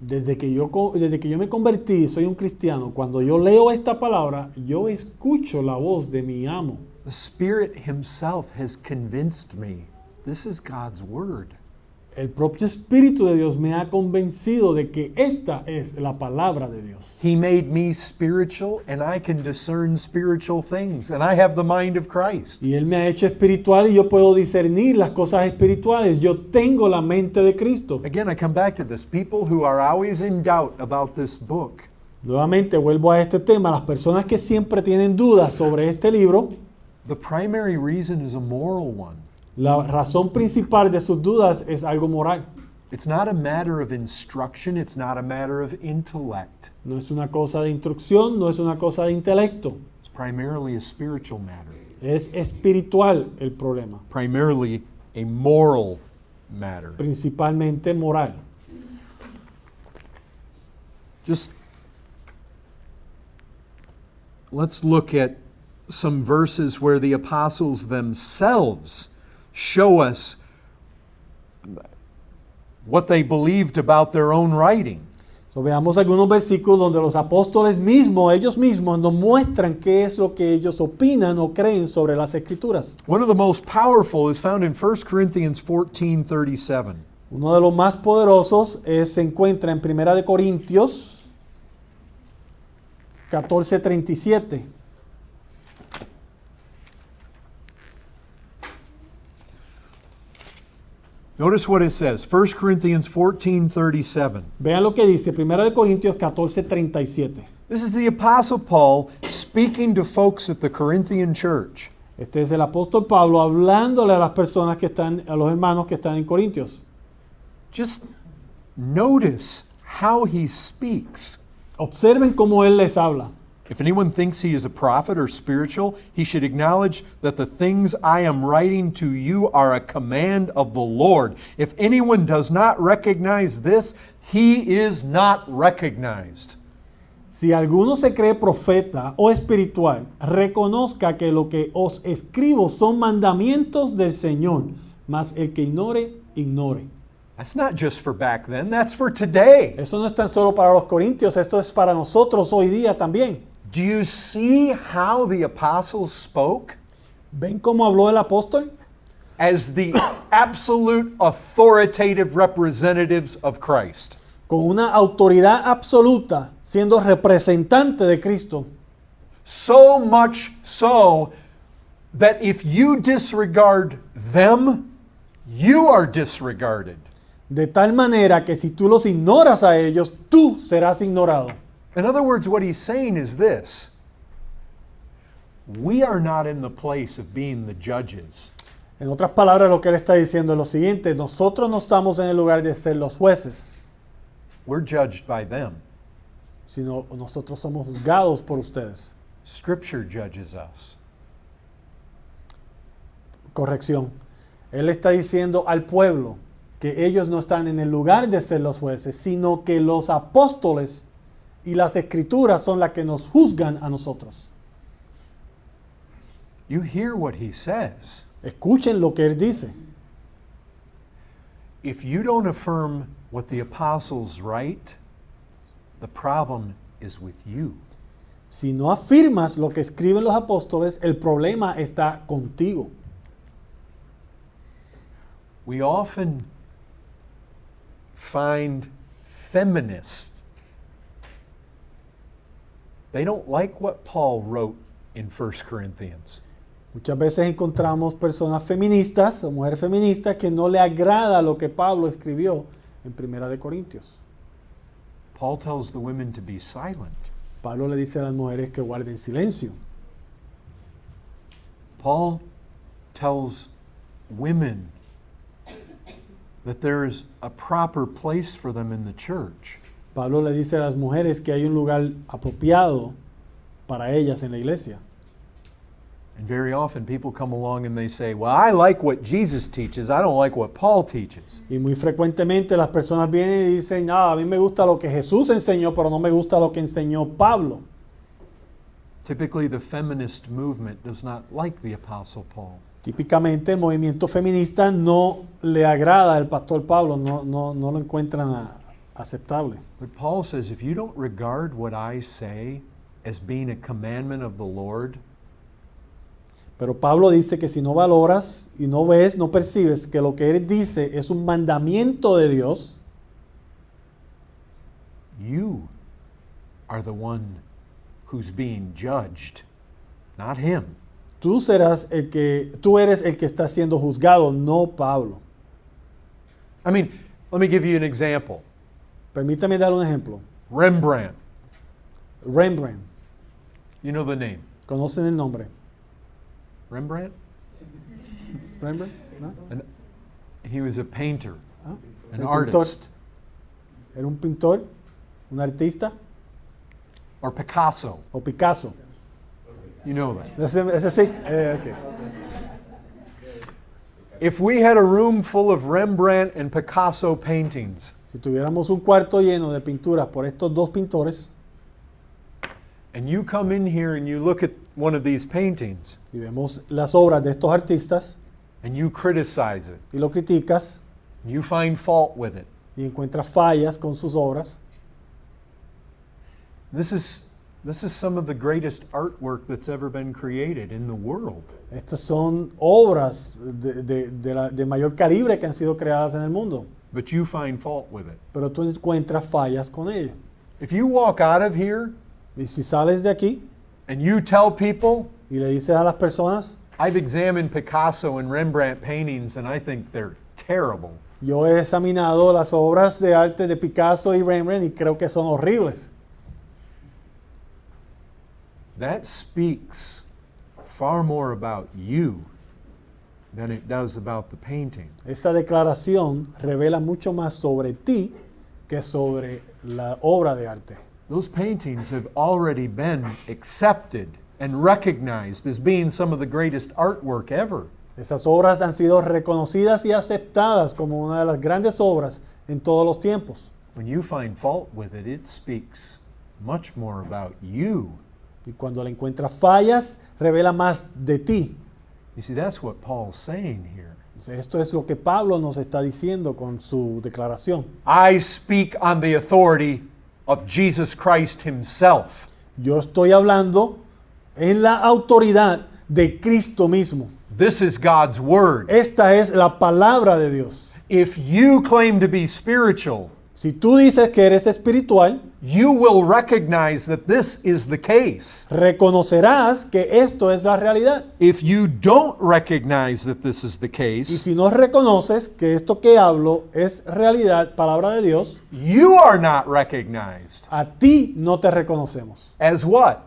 Desde que yo me convertí, soy un cristiano, cuando yo leo esta palabra, yo escucho la voz de mi amo. The Spirit Himself has convinced me this is God's Word. El propio Espíritu de Dios me ha convencido de que esta es la palabra de Dios. He made me spiritual, and I can discern spiritual things, and I have the mind of Christ. Y Él me ha hecho espiritual y yo puedo discernir las cosas espirituales. Yo tengo la mente de Cristo. Again, I come back to this. People who are always in doubt about this book, Nuevamente vuelvo a este tema. Las personas que siempre tienen dudas sobre este libro, the primary reason is a moral one. la razón principal de sus dudas es algo moral. It's not a matter of instruction, it's not a matter of intellect. No es una cosa de instrucción, no es una cosa de intelecto. It's primarily a spiritual matter, Es espiritual el problema, primarily a moral matter. principalmente moral. Just let's look at some verses where the apostles themselves show us what they believed about their own writing. So, veamos algunos versículos donde los apóstoles mismos, ellos mismos, nos muestran qué es lo que ellos opinan o creen sobre las escrituras. One of the most powerful is found in 1 Corinthians 14:37. Uno de los más poderosos se encuentra en 1 de Corintios 14:37. Notice what it says, 1 Corinthians 14:37. Vean lo que dice 1 de Corintios 14:37. This is the Apostle Paul speaking to folks at the Corinthian church. Este es el apóstol Pablo hablándole a las personas que están, a los hermanos que están en Corintios. Just notice how he speaks. Observen cómo él les habla. If anyone thinks he is a prophet or spiritual, he should acknowledge that the things I am writing to you are a command of the Lord. If anyone does not recognize this, he is not recognized. Si alguno se cree profeta o espiritual, reconozca que lo que os escribo son mandamientos del Señor, mas el que ignore, ignore. That's not just for back then, that's for today. Eso no es tan solo para los corintios, esto es para nosotros hoy día también. Do you see how the apostles spoke? ¿Ven cómo habló el apóstol? As the absolute authoritative representatives of Christ. Con una autoridad absoluta, siendo representante de Cristo. So much so that if you disregard them, you are disregarded. De tal manera que si tú los ignoras a ellos, tú serás ignorado. In other words, what he's saying is this. We are not in the place of being the judges. En otras palabras, lo que él está diciendo es lo siguiente: nosotros no estamos en el lugar de ser los jueces, We're judged by them. sino nosotros somos juzgados por ustedes. Scripture judges us. Corrección. Él está diciendo al pueblo que ellos no están en el lugar de ser los jueces, sino que los apóstoles y las escrituras son las que nos juzgan a nosotros. You hear what he says. Escuchen lo que él dice. If you don't affirm what the apostles write, the problem is with you. Si no afirmas lo que escriben los apóstoles, el problema está contigo. We often find feminists. They don't like what Paul wrote in 1 Corinthians. Muchas veces encontramos personas feministas o mujeres feministas que no le agrada lo que Pablo escribió en 1 de Corintios. Paul tells the women to be silent. Pablo le dice a las mujeres que guarden silencio. Paul tells women that there is a proper place for them in the church. Pablo le dice a las mujeres que hay un lugar apropiado para ellas en la iglesia. And very often people come along and they say, well, I like what Jesus teaches. I don't like what Paul teaches. Y muy frecuentemente las personas vienen y dicen, a mí me gusta lo que Jesús enseñó, pero no me gusta lo que enseñó Pablo. Typically, the feminist movement does not like the Apostle Paul. Típicamente el movimiento feminista no le agrada al pastor Pablo, no lo encuentran aceptable. But Paul says, if you don't regard what I say as being a commandment of the Lord, Pero Pablo dice que si no valoras y no ves, no percibes que lo que él dice es un mandamiento de Dios, you are the one who's being judged, not him. tú eres el que está siendo juzgado, no Pablo. I mean, let me give you an example. Permítame dar un ejemplo. Rembrandt, Rembrandt, you know the name. ¿conocen el nombre? Rembrandt? Rembrandt, ¿no? And he was a painter. ¿Ah? an El pintor. artist, ¿Era un pintor? ¿Un artista? or Picasso. ¿O Picasso? You know that. Ese sí. Ok. If we had a room full of Rembrandt and Picasso paintings, Si tuviéramos un cuarto lleno de pinturas por estos dos pintores and you come in here and you look at one of these paintings y vemos las obras de estos artistas and you criticize it, y lo criticas and you find fault with it, y encuentras fallas con sus obras, this is some of the greatest artwork that's ever been created in the world. estas son obras de mayor calibre que han sido creadas en el mundo, But you find fault with it. pero tú encuentras fallas con ello. If you walk out of here Y si sales de aquí and you tell people, y le dices a las personas, I've examined Picasso and Rembrandt paintings and I think they're terrible, yo he examinado las obras de arte de Picasso y Rembrandt y creo que son horribles. that speaks far more about you than it does about the painting. Esa declaración revela mucho más sobre ti que sobre la obra de arte. Those paintings have already been accepted and recognized as being some of the greatest artwork ever. Esas obras han sido reconocidas y aceptadas como una de las grandes obras en todos los tiempos. When you find fault with it, it speaks much more about you. Y cuando le encuentras fallas, revela más de ti. You see, that's what Paul's saying here. Entonces, esto es lo que Pablo nos está diciendo con su declaración. I speak on the authority of Jesus Christ himself. Yo estoy hablando en la autoridad de Cristo mismo. This is God's word. Esta es la palabra de Dios. If you claim to be spiritual, Si tú dices que eres espiritual, you will recognize that this is the case. reconocerás que esto es la realidad. If you don't recognize that this is the Y case, si no reconoces que esto que hablo es realidad, palabra de Dios, you are not recognized. a ti no te reconocemos. As what?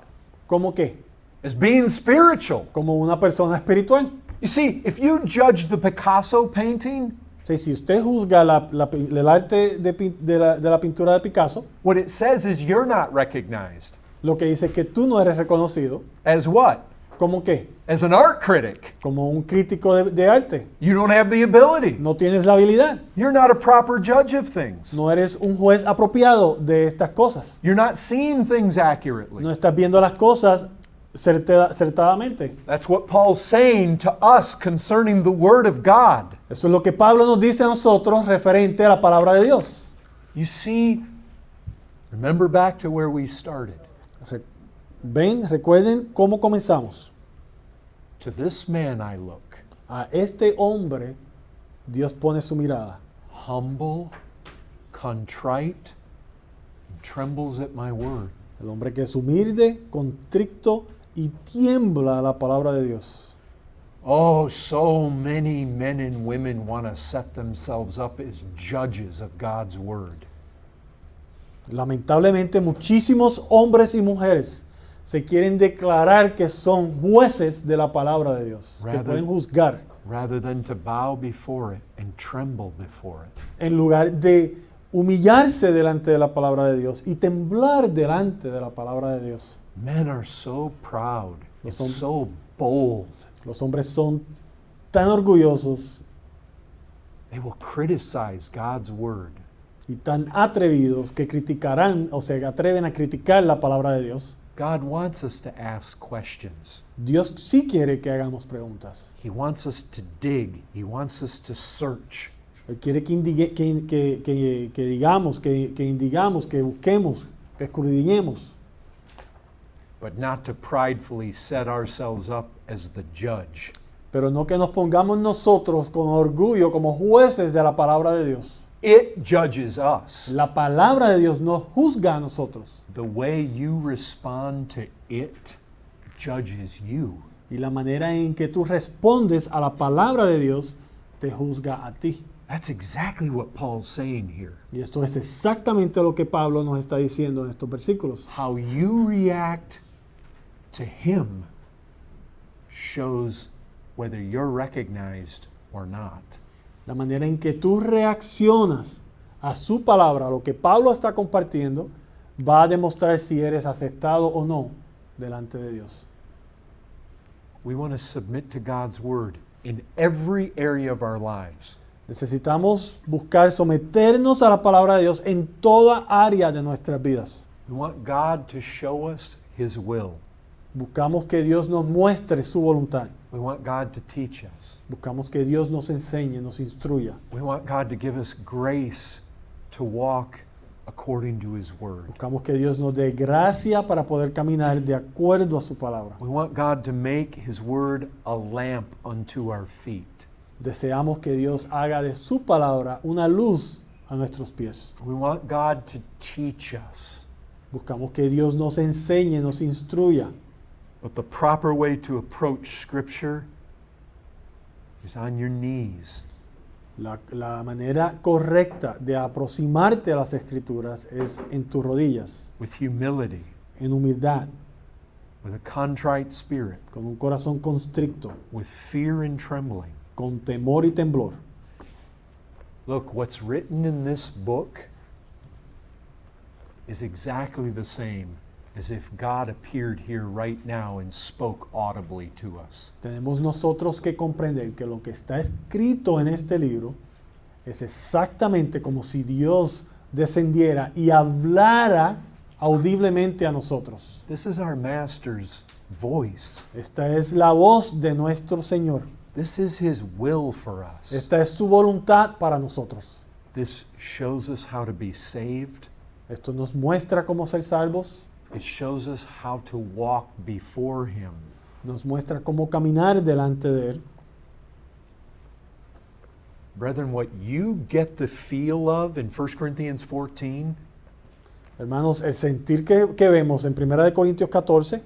¿Cómo qué? As being spiritual. Como una persona espiritual. You see, if you judge the Picasso painting, Sí, si usted juzga el arte de la pintura de Picasso, what it says is you're not recognized. lo que dice es que tú no eres reconocido. As what? ¿Cómo qué? As an art critic. Como un crítico de arte. You don't have the ability. No tienes la habilidad. You're not a proper judge of things. No eres un juez apropiado de estas cosas. You're not seeing things accurately. No estás viendo las cosas acertadamente. That's what Paul's saying to us concerning the Word of God. Eso es lo que Pablo nos dice a nosotros referente a la palabra de Dios. You see, remember back to where we started. Recuerden cómo comenzamos. To this man I look, A este hombre Dios pone su mirada. humble, contrite, and trembles at my word. El hombre que es humilde, contrito y tiembla a la palabra de Dios. Oh, so many men and women want to set themselves up as judges of God's Word. Lamentablemente muchísimos hombres y mujeres se quieren declarar que son jueces de la palabra de Dios, que Rather- pueden juzgar, rather than to bow before it and tremble before it. en lugar de humillarse delante de la palabra de Dios y temblar delante de la palabra de Dios. Men are so proud, and Los hom- so bold. Los hombres son tan orgullosos They will criticize God's Word. y tan atrevidos que criticarán o se atreven a criticar la palabra de Dios. God wants us to ask questions. Dios sí quiere que hagamos preguntas. He wants us to dig. He wants us to search. Él quiere que digamos, que indigamos, que busquemos, que escudriñemos, But not to pridefully set ourselves up as the judge. pero no que nos pongamos nosotros con orgullo como jueces de la palabra de Dios. It judges us. La palabra de Dios nos juzga a nosotros The way you respond to it judges you. y la manera en que tú respondes a la palabra de Dios te juzga a ti. That's exactly what Paul's saying here. Y esto es exactamente lo que Pablo nos está diciendo en estos versículos. How you react to him shows whether you're recognized or not. La manera en que tú reaccionas a su palabra, a lo que Pablo está compartiendo, va a demostrar si eres aceptado o no delante de Dios. We want to submit to God's word in every area of our lives. Necesitamos buscar someternos a la palabra de Dios en toda área de nuestras vidas. We want God to show us His will. Buscamos que Dios nos muestre su voluntad. We want God to teach us. Buscamos que Dios nos enseñe, nos instruya. We want God to give us grace to walk according to His word. Buscamos que Dios nos dé gracia para poder caminar de acuerdo a su palabra. We want God to make His word a lamp unto our feet. Deseamos que Dios haga de su palabra una luz a nuestros pies. We want God to teach us. Buscamos que Dios nos enseñe, nos instruya. But the proper way to approach Scripture is on your knees. La manera correcta de aproximarte a las Escrituras es en tus rodillas, With humility, en humildad, with a contrite spirit, con un corazón constricto, with fear and trembling. con temor y temblor. Look, what's written in this book is exactly the same as if God appeared here right now and spoke audibly to us. Tenemos nosotros que comprender que lo que está escrito en este libro es exactamente como si Dios descendiera y hablara audiblemente a nosotros. This is our Master's voice. Esta es la voz de nuestro Señor. This is His will for us. Esta es su voluntad para nosotros. This shows us how to be saved. Esto nos muestra cómo ser salvos, It shows us how to walk before Him. nos muestra cómo caminar delante de Él. Brethren, what you get the feel of in 1 Corinthians 14 Hermanos, el sentir que vemos en 1 Corintios 14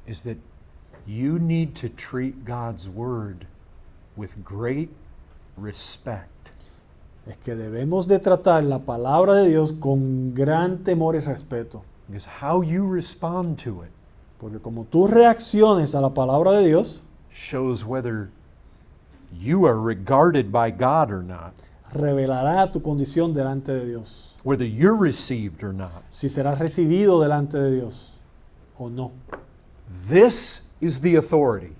is that you need to treat God's word with great respect. es que debemos de tratar la palabra de Dios con gran temor y respeto. Because how you respond to it Porque como tú reacciones a la palabra de Dios, shows whether you are regarded by God or not, revelará tu condición delante de Dios. whether you're received or not. Si serás recibido delante de Dios o no. This is the authority.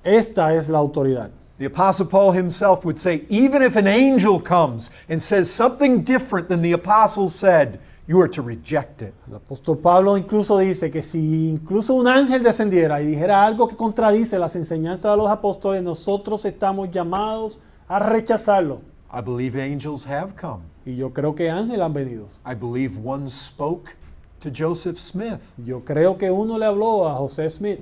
Esta es la autoridad. The Apostle Paul himself would say, even if an angel comes and says something different than the apostle said, you are to reject it. El apóstol Pablo incluso dice que si incluso un ángel descendiera y dijera algo que contradice las enseñanzas de los apóstoles, nosotros estamos llamados a rechazarlo. I believe angels have come. Y yo creo que ángeles han venido. I believe one spoke to Joseph Smith. Yo creo que uno le habló a José Smith.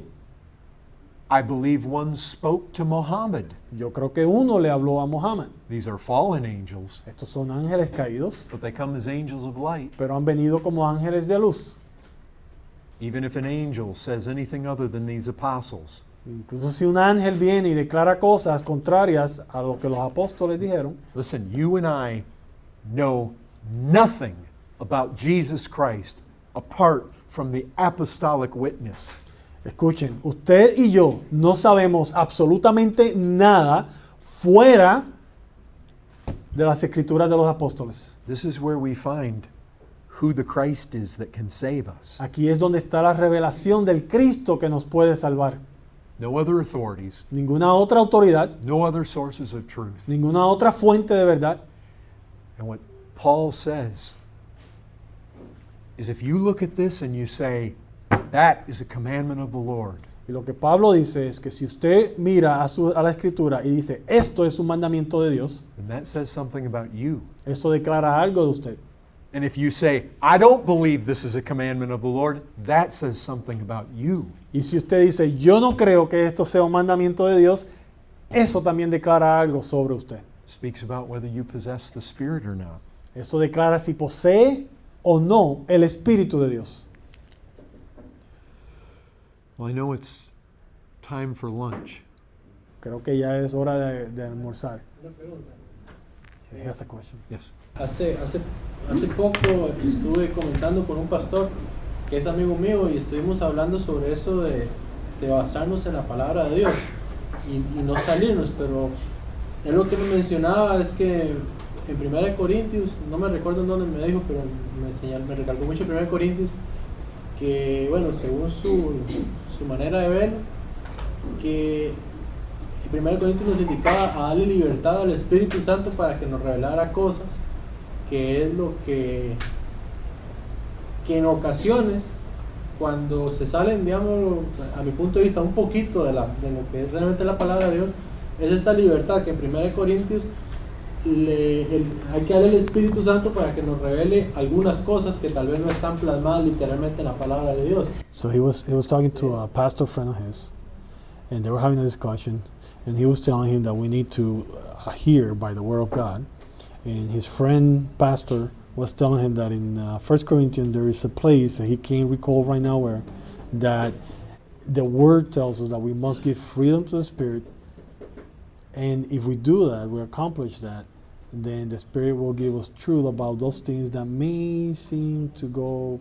I believe one spoke to Muhammad. Yo creo que uno le habló a Mohammed. These are fallen angels, Estos son ángeles caídos, but they come as angels of light. pero han venido como ángeles de luz. Even if an angel says anything other than these apostles, Incluso si un ángel viene y declara cosas contrarias a lo que los apóstoles dijeron, listen, you and I know nothing about Jesus Christ apart from the apostolic witness. escuchen, usted y yo no sabemos absolutamente nada fuera de las escrituras de los apóstoles. This is where we find who the Christ is that can save us. Aquí es donde está la revelación del Cristo que nos puede salvar. No other authorities, Ninguna otra autoridad, no other sources of truth. ninguna otra fuente de verdad. And what Paul says is if you look at this and you say, that is a commandment of the Lord, Y lo que Pablo dice es que si usted mira a la escritura y dice, esto es un mandamiento de Dios, then that says something about you. eso declara algo de usted. And if you say, I don't believe this is a commandment of the Lord, that says something about you. Y si usted dice, yo no creo que esto sea un mandamiento de Dios, eso también declara algo sobre usted. Speaks about whether you possess the Spirit or not. Eso declara si posee o no el Espíritu de Dios. Well, I know it's time for lunch. Creo que ya es hora de almorzar. Una pregunta. He has a question. Yes. Hace poco estuve comentando con un pastor que es amigo mío y estuvimos hablando sobre eso de basarnos en la palabra de Dios. y no salirnos, pero él lo que me mencionaba es que en 1 Corintios, no me recuerdo en dónde me dijo, pero me recalcó mucho 1 Corintios, que bueno, según su manera de ver, que en 1 Corintios nos indicaba a darle libertad al Espíritu Santo para que nos revelara cosas, que es lo que en ocasiones, cuando se salen, digamos, a mi punto de vista, un poquito de lo que es realmente la palabra de Dios, es esa libertad que en 1 Corintios hay que darle al Espíritu Santo para que nos revele algunas cosas que tal vez no están plasmadas literalmente en la palabra de Dios. So he was talking to a pastor friend of his, and they were having a discussion, and he was telling him that we need to hear by the word of God, and his friend pastor was telling him that in 1 Corinthians there is a place that he can't recall right now where, that the word tells us that we must give freedom to the Spirit, and if we do that, we accomplish that, then the Spirit will give us truth about those things that may seem to go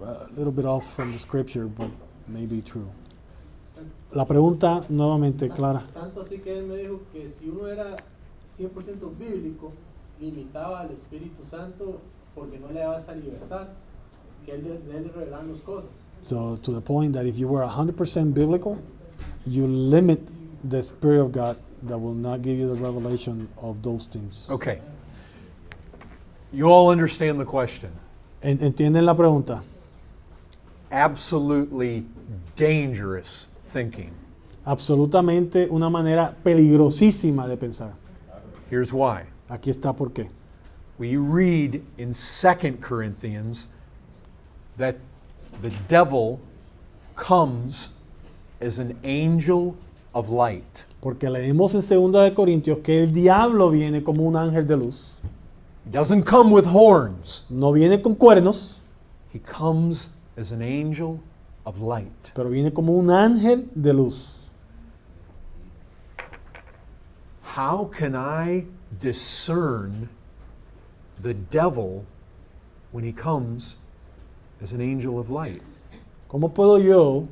a little bit off from the Scripture, but may be true. La pregunta nuevamente clara. Tanto así que él me dijo que si uno era 100% bíblico, limitaba al Espíritu Santo porque no le daba esa libertad que él le revelaba las cosas. So to the point that if you were 100% biblical, you limit the Spirit of God that will not give you the revelation of those things. Okay. You all understand the question. ¿Entienden la pregunta? Absolutely dangerous thinking. Absolutamente una manera peligrosísima de pensar. Here's why. Aquí está por qué. We read in 2 Corinthians that the devil comes as an angel of light. Porque leemos en 2 de Corintios que el diablo viene como un ángel de luz. He doesn't come with horns. No viene con cuernos, He comes as an angel of light. pero viene como un ángel de luz. How can I discern the devil when he comes as an angel of light? ¿Cómo puedo yo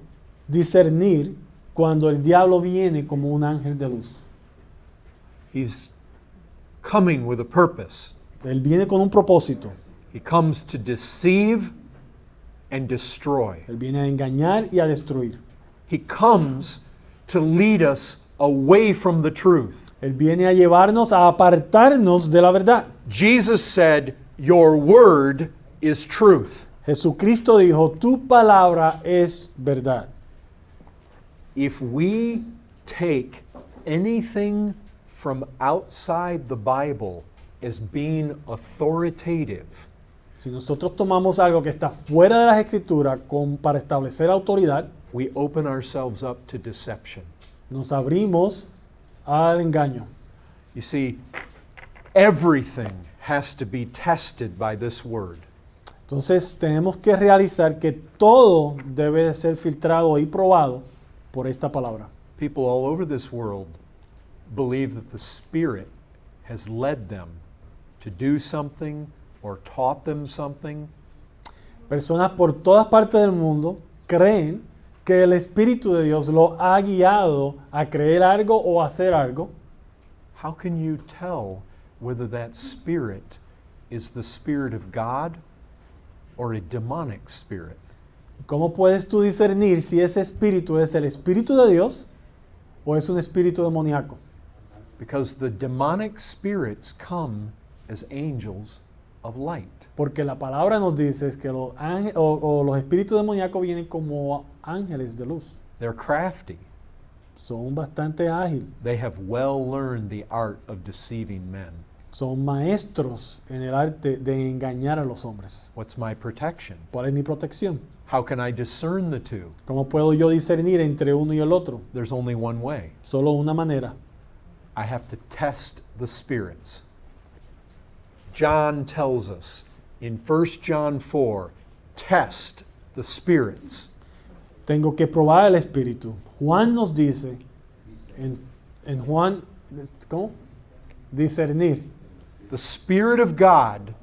discernir cuando el diablo viene como un ángel de luz? He's coming with a purpose. Él viene con un propósito. He comes to deceive and destroy. Él viene a engañar y a destruir. He comes to lead us away from the truth. Él viene a llevarnos a apartarnos de la verdad. Jesus said, "Your word is truth." Jesucristo dijo, tu palabra es verdad. If we take anything from outside the Bible as being authoritative, Si nosotros tomamos algo que está fuera de las escrituras para establecer autoridad, we open ourselves up to deception. nos abrimos al engaño. You see, everything has to be tested by this word. Entonces tenemos que realizar que todo debe de ser filtrado y probado por esta palabra. People all over this world believe that the Spirit has led them to do something or taught them something. Personas por todas partes del mundo creen que el Espíritu de Dios lo ha guiado a creer algo o a hacer algo. How can you tell whether that spirit is the Spirit of God or a demonic spirit? ¿Cómo puedes tú discernir si ese espíritu es el Espíritu de Dios o es un espíritu demoníaco? Because the demonic spirits come as angels of light. Porque la palabra nos dice que los los espíritus demoníacos vienen como ángeles de luz. They're crafty. Son bastante ágiles. They have well learned the art of deceiving men. Son maestros en el arte de engañar a los hombres. What's my protection? ¿Cuál es mi protección? How can I discern the two? ¿Cómo puedo yo discernir entre uno y el otro? There's only one way. Solo una manera. I have to test the spirits. John tells us in 1 John 4, test the spirits. Tengo que probar el espíritu. Juan nos dice, en Juan, ¿cómo? Discernir. The Spirit of God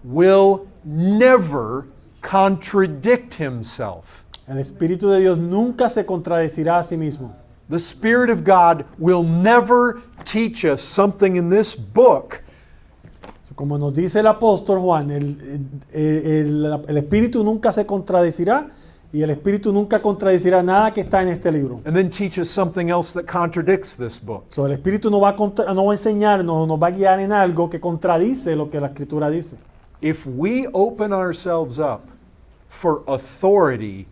will never contradict himself. El Espíritu de Dios nunca se contradecirá a sí mismo. The Spirit of God will never teach us something in this book Como nos dice el apóstol Juan, el Espíritu nunca se contradecirá y el Espíritu nunca contradecirá nada que está en este libro. and then teach us something else that contradicts this book. So, el Espíritu no va a enseñarnos, nos va a guiar en algo que contradice lo que la Escritura dice. If we open ourselves up for authority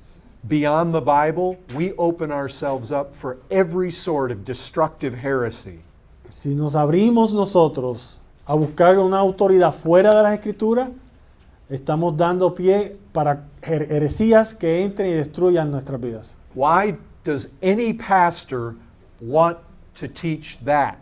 beyond the Bible, we open ourselves up for every sort of destructive heresy. Si nos abrimos nosotros a buscar una autoridad fuera de las Escrituras, estamos dando pie para heresías que entren y destruyan nuestras vidas. Why does any pastor want to teach that?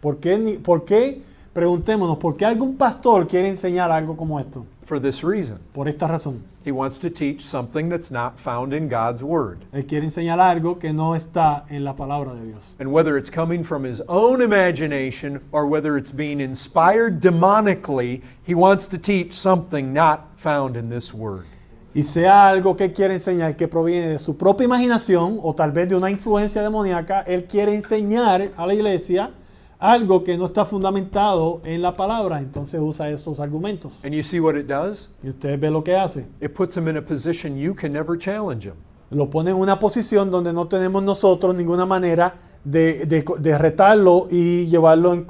¿Por qué? Preguntémonos, ¿por qué algún pastor quiere enseñar algo como esto? For this reason. Por esta razón. He wants to teach something that's not found in God's Word. Él quiere enseñar algo que no está en la palabra de Dios. And whether it's coming from his own imagination or whether it's being inspired demonically, he wants to teach something not found in this Word. Y sea algo que quiere enseñar que proviene de su propia imaginación o tal vez de una influencia demoníaca, él quiere enseñar a la iglesia algo que no está fundamentado en la palabra, entonces usa esos argumentos. And you see what it does? Y usted ve lo que hace. It puts him in a position you can never challenge him. Lo pone en una posición donde no tenemos nosotros ninguna manera de retarlo y llevarlo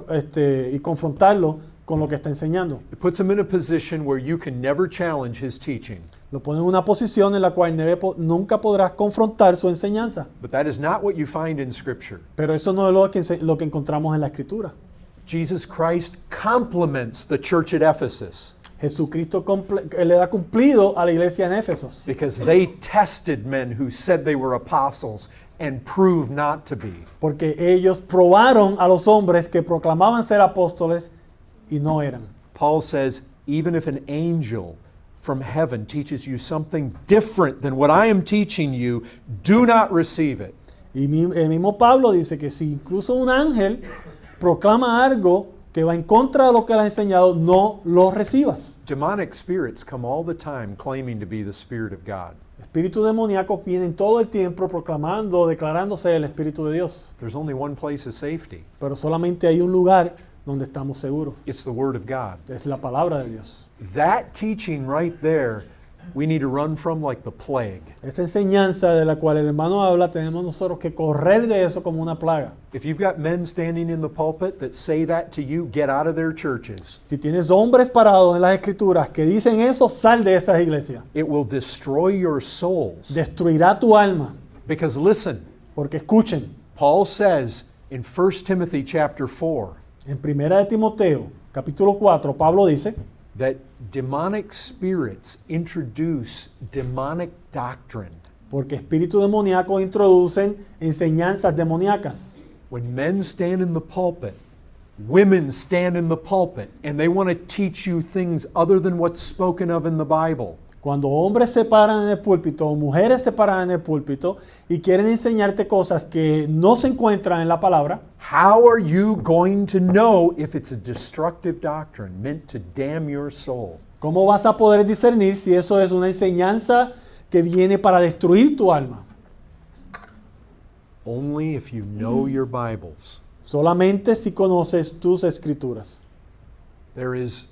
y confrontarlo con lo que está enseñando. It puts him in a position where you can never challenge his teaching. Lo pone en una posición en la cual nunca podrás confrontar su enseñanza. But that is not what you find in Scripture. Pero eso no es lo que encontramos en la Escritura. Jesus Christ compliments the church at Ephesus Jesucristo le da cumplido a la iglesia en Éfesos. because they tested men who said they were apostles and proved not to be. Porque ellos probaron a los hombres que proclamaban ser apóstoles y no eran. Paul says, even if an angel from heaven teaches you something different than what I am teaching you, do not receive it. Y el mismo Pablo dice que si incluso un ángel proclama algo que va en contra de lo que él ha enseñado, no lo recibas. Demonic spirits come all the time claiming to be the Spirit of God. Espíritus demoníacos vienen todo el tiempo proclamando, declarándose el Espíritu de Dios. There's only one place of safety. Pero solamente hay un lugar donde estamos seguros. It's the Word of God. Es la palabra de Dios. That teaching right there, we need to run from like the plague. Esa enseñanza de la cual el hermano habla, tenemos nosotros que correr de eso como una plaga. If you've got men standing in the pulpit that say that to you, get out of their churches. Si tienes hombres parados en las escrituras que dicen eso, sal de esas iglesias. It will destroy your souls. Destruirá tu alma. Because listen, Porque escuchen, Paul says in 1 Timothy chapter 4 en 1 de Timoteo, capítulo 4, Pablo dice that demonic spirits introduce demonic doctrine. porque espíritus demoníacos introducen enseñanzas demoníacas. When men stand in the pulpit, women stand in the pulpit, and they want to teach you things other than what's spoken of in the Bible. Cuando hombres se paran en el púlpito o mujeres se paran en el púlpito y quieren enseñarte cosas que no se encuentran en la palabra, How are you going to know if it's a destructive doctrine meant to damn your soul? ¿cómo vas a poder discernir si eso es una enseñanza que viene para destruir tu alma? Only if you know your Bibles. Solamente si conoces tus escrituras. There is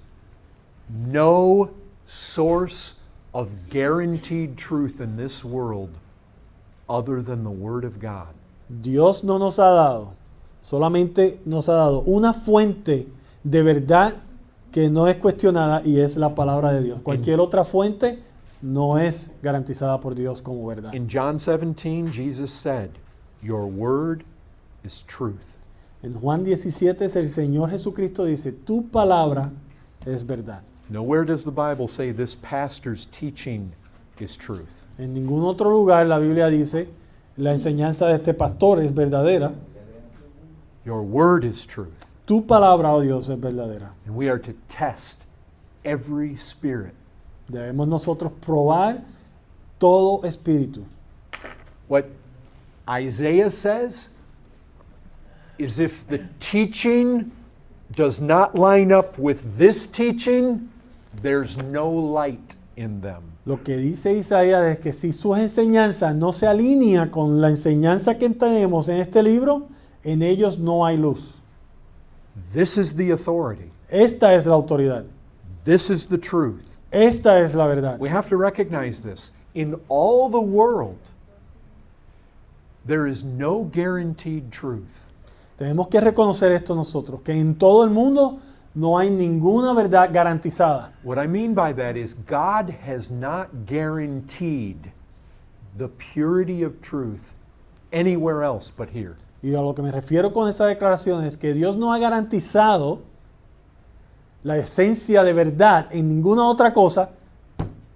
no source of guaranteed truth in this world other than the Word of God. Dios no nos ha dado, solamente nos ha dado una fuente de verdad que no es cuestionada y es la palabra de Dios. Cualquier otra fuente no es garantizada por Dios como verdad. In John 17, Jesus said, "Your word is truth." En Juan 17 el Señor Jesucristo dice, tu palabra es verdad. Nowhere does the Bible say this pastor's teaching is truth. En ningún otro lugar la Biblia dice, la enseñanza de este pastor es verdadera. Your word is truth. Tu palabra, oh Dios, es verdadera. And we are to test every spirit. Debemos nosotros probar todo espíritu. What Isaiah says is if the teaching does not line up with this teaching, there's no light in them. Lo que dice Isaías es que si sus enseñanzas no se alinean con la enseñanza que tenemos en este libro, en ellos no hay luz. This is the authority. Esta es la autoridad. This is the truth. Esta es la verdad. We have to recognize this. In all the world, there is no guaranteed truth. Tenemos que reconocer esto nosotros, que en todo el mundo no hay ninguna verdad garantizada. What I mean by that is God has not guaranteed the purity of truth anywhere else but here. Y a lo que me refiero con esa declaración es que Dios no ha garantizado la esencia de verdad en ninguna otra cosa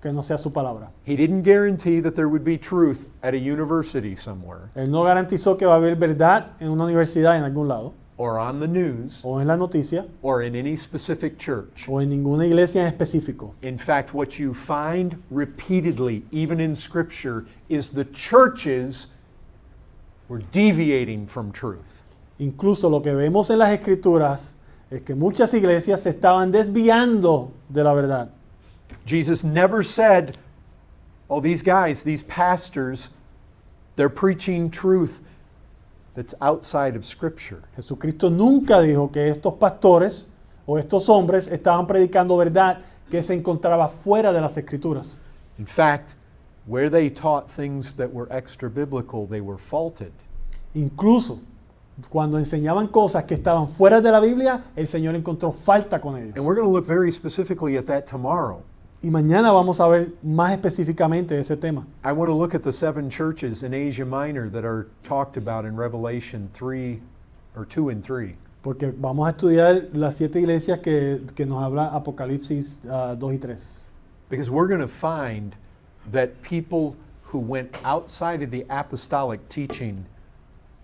que no sea su palabra. He didn't guarantee that there would be truth at a university somewhere Él no garantizó que va a haber verdad en una universidad en algún lado, or on the news o en la noticia, or in any specific church. o en ninguna iglesia en específico. In fact, what you find repeatedly, even in Scripture, is the churches were deviating from truth. Incluso lo que vemos en las escrituras es que muchas iglesias se estaban desviando de la verdad. Jesus never said, oh, these guys, these pastors, they're preaching truth that's outside of Scripture. Jesucristo nunca dijo que estos pastores o estos hombres estaban predicando verdad que se encontraba fuera de las escrituras. In fact, where they taught things that were extra biblical, they were faulted. Incluso cuando enseñaban cosas que estaban fuera de la Biblia, el Señor encontró falta con ellos. And we're going to look very specifically at that tomorrow. Y mañana vamos a ver más específicamente ese tema. I want to look at the 7 churches in Asia Minor that are talked about in Revelation 3 or 2 and 3. Porque vamos a estudiar las 7 iglesias que nos habla Apocalipsis 2 y 3. Because we're going to find that people who went outside of the apostolic teaching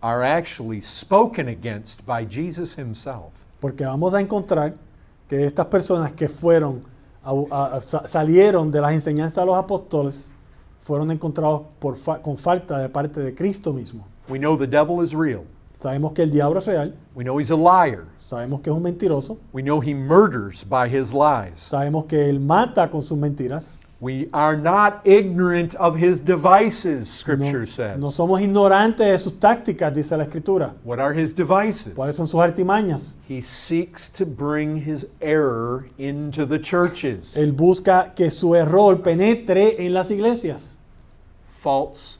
are actually spoken against by Jesus himself. Porque vamos a encontrar que estas personas que fueron salieron de las enseñanzas de los apóstoles fueron encontrados con falta de parte de Cristo mismo. We know the devil is real. Sabemos que el diablo es real, We know he's a liar. sabemos que es un mentiroso, We know he murders by his lies. sabemos que él mata con sus mentiras. We are not ignorant of his devices, Scripture says. No somos ignorantes de sus tácticas, dice la Escritura. What are his devices? ¿Cuáles son sus artimañas? He seeks to bring his error into the churches. Él busca que su error penetre en las iglesias. False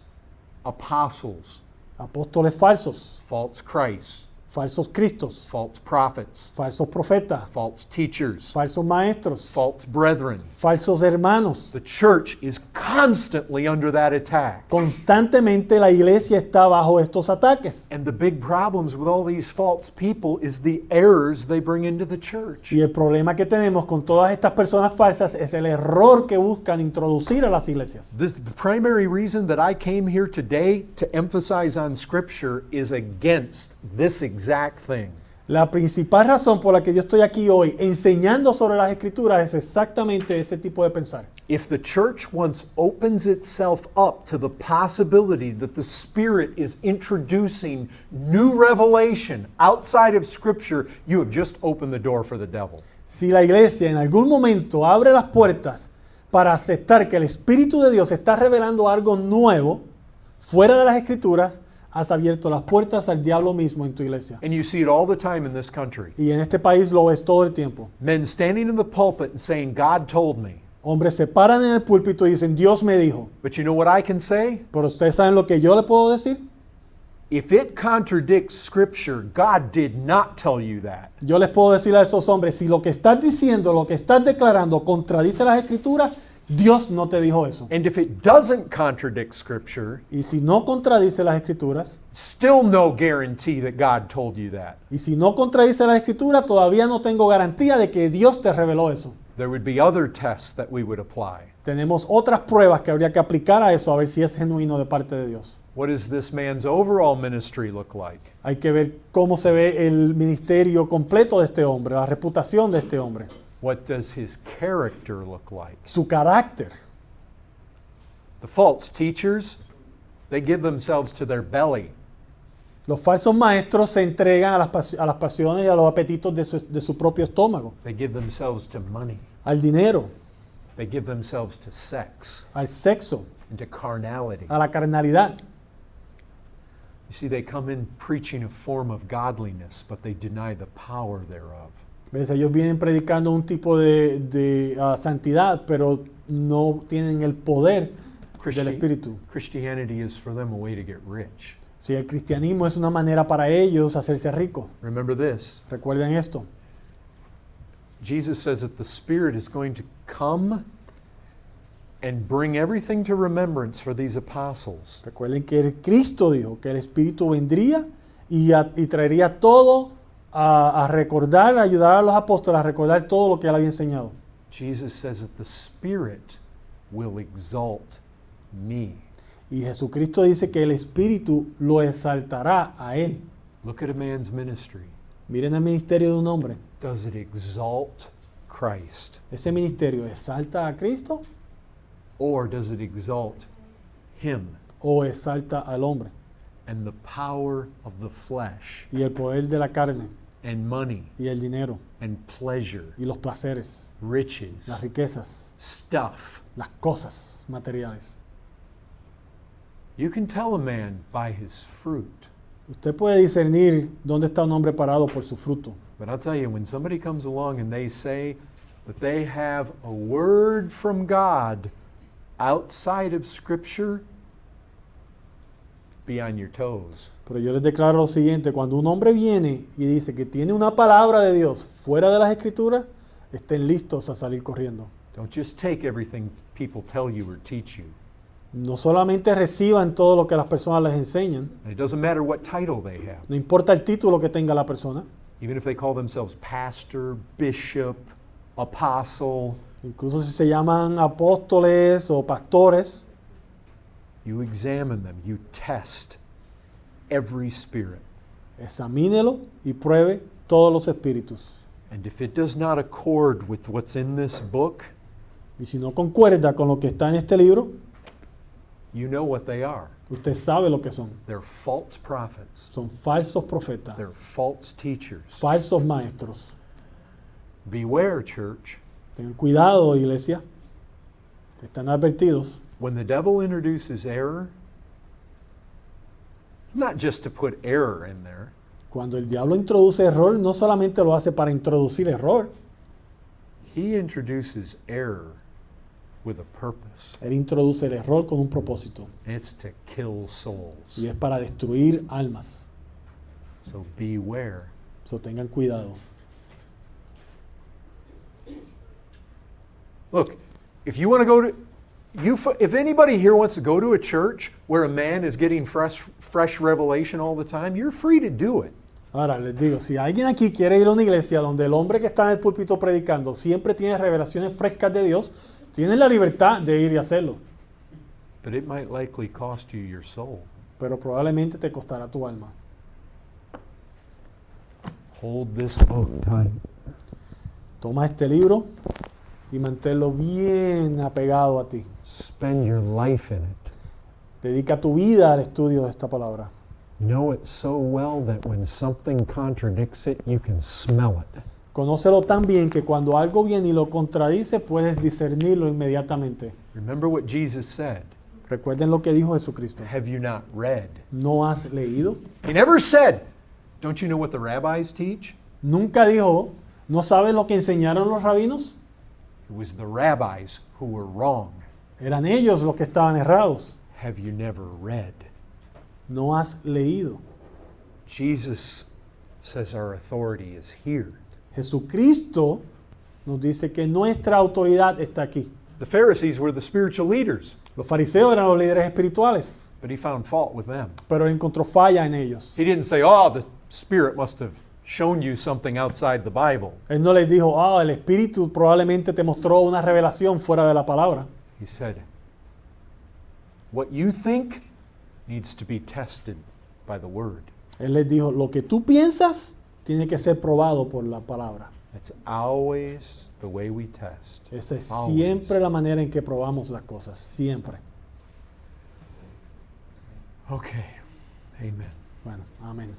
apostles, Apóstoles falsos, false Christs, falsos cristos, false prophets, falsos profetas, false teachers, falsos maestros, false brethren. falsos hermanos. The church is constantly under that attack. Constantemente la iglesia está bajo estos ataques. And the big problems with all these false people is the errors they bring into the church. Y el problema que tenemos con todas estas personas falsas es el error que buscan introducir a las iglesias. The primary reason that I came here today to emphasize on Scripture is against this exact thing. La principal razón por la que yo estoy aquí hoy enseñando sobre las escrituras es exactamente ese tipo de pensar. If the church once opens itself up to the possibility that the Spirit is introducing new revelation outside of Scripture, you have just opened the door for the devil. Si la iglesia en algún momento abre las puertas para aceptar que el Espíritu de Dios está revelando algo nuevo fuera de las escrituras, has abierto las puertas al diablo mismo en tu iglesia. And you see it all the time in this country. Y en este país lo ves todo el tiempo. Men standing in the pulpit and saying, God told me. Hombres se paran en el púlpito y dicen, Dios me dijo. But you know what I can say? Pero ustedes saben lo que yo le puedo decir. If it contradicts Scripture, God did not tell you that. Yo les puedo decir a esos hombres, si lo que estás diciendo, lo que estás declarando contradice las escrituras, Dios no te dijo eso. And if it doesn't contradict Scripture, Y si no contradice las escrituras, still no guarantee that God told you that. y si no contradice las escrituras, todavía no tengo garantía de que Dios te reveló eso. There would be other tests that we would apply. Tenemos otras pruebas que habría que aplicar a eso a ver si es genuino de parte de Dios. What does this man's overall ministry look like? Hay que ver cómo se ve el ministerio completo de este hombre, la reputación de este hombre, What does his character look like? su carácter. The false teachers, they give themselves to their belly. Los falsos maestros se entregan a las pasiones y a los apetitos de su propio estómago, They give themselves to money. al dinero. They give themselves to sex al sexo, and to carnality. a la carnalidad. You see, they come in preaching a form of godliness, but they deny the power thereof. ¿Ves? Ellos vienen predicando un tipo de santidad, pero no tienen el poder del Espíritu. Christianity is for them a way to get rich. Si el cristianismo es una manera para ellos hacerse ricos. Remember this. Recuerden esto. Jesus says that the Spirit is going to come and bring everything to remembrance for these apostles. Recuerden que el Cristo dijo que el Espíritu vendría y traería todo a recordar, a ayudar a los apóstoles a recordar todo lo que él había enseñado. Jesus says that the Spirit will exalt me. Y Jesucristo dice que el Espíritu lo exaltará a él. Look at a man's ministry. Miren el ministerio de un hombre. Does it exalt Christ? ¿Ese ministerio exalta a Cristo Or does it exalt him o exalta al hombre? and the power of the flesh Y el poder de la carne and money y el dinero and pleasure, y los placeres, las riches, riquezas, stuff? las cosas materiales. You can tell a man by his fruit. Usted puede discernir dónde está un hombre parado por su fruto. But I'll tell you, when somebody comes along and they say that they have a word from God outside of Scripture, be on your toes. Pero yo les declaro lo siguiente, cuando un hombre viene y dice que tiene una palabra de Dios fuera de las Escrituras, estén listos a salir corriendo. Don't just take everything people tell you or teach you. No solamente reciban todo lo que las personas les enseñan, And it doesn't matter what title they have. no importa el título que tenga la persona, Even if they call themselves pastor, bishop, apostle, incluso si se llaman apóstoles o pastores, you examine them, you test every spirit. examínelo y pruebe todos los espíritus. And if it does not accord with what's in this book, Y si no concuerda con lo que está en este libro, you know what they are. usted sabe lo que son. They're false prophets. Son falsos profetas, They're false teachers. falsos maestros. Beware, church. Tengan cuidado, iglesia. Están advertidos. When the devil introduces error, it's not just to put error in there. Cuando el diablo introduce error, no solamente lo hace para introducir error, He introduces error with a purpose. él introduce el error con un propósito. It's to kill souls. Y es para destruir almas. So beware. So tengan cuidado. Look, if you want to go to, if anybody here wants to go to a church where a man is getting fresh revelation all the time, you're free to do it. Ahora les digo, si alguien aquí quiere ir a una iglesia donde el hombre que está en el púlpito predicando siempre tiene revelaciones frescas de Dios, tienen la libertad de ir y hacerlo. But it might likely cost you your soul. Pero probablemente te costará tu alma. Hold this book tight. Toma este libro y manténlo bien apegado a ti. Spend your life in it. Dedica tu vida al estudio de esta palabra. Know it so well that when something contradicts it, you can smell it. Conócelo tan bien que cuando algo viene y lo contradice, puedes discernirlo inmediatamente. Remember what Jesus said. Recuerden lo que dijo Jesucristo. Have you not read? ¿No has leído? He never said, don't you know what the rabbis teach? Nunca dijo, ¿no sabes lo que enseñaron los rabinos? It was the rabbis who were wrong. Eran ellos los que estaban errados. Have you never read? No has leído. Jesus says our authority is here. Jesucristo nos dice que nuestra autoridad está aquí. The Pharisees were the spiritual leaders, Los fariseos eran los líderes espirituales, but he found fault with them. pero él encontró falla en ellos. He didn't say, oh, the Spirit must have shown you something outside the Bible. Él no les dijo, el Espíritu probablemente te mostró una revelación fuera de la palabra. He said, what you think needs to be tested by the Word. Él les dijo, lo que tú piensas tiene que ser probado por la palabra. That's always the way we test. Esa es Always. siempre la manera en que probamos las cosas, siempre. Okay. Amen. Bueno, amén.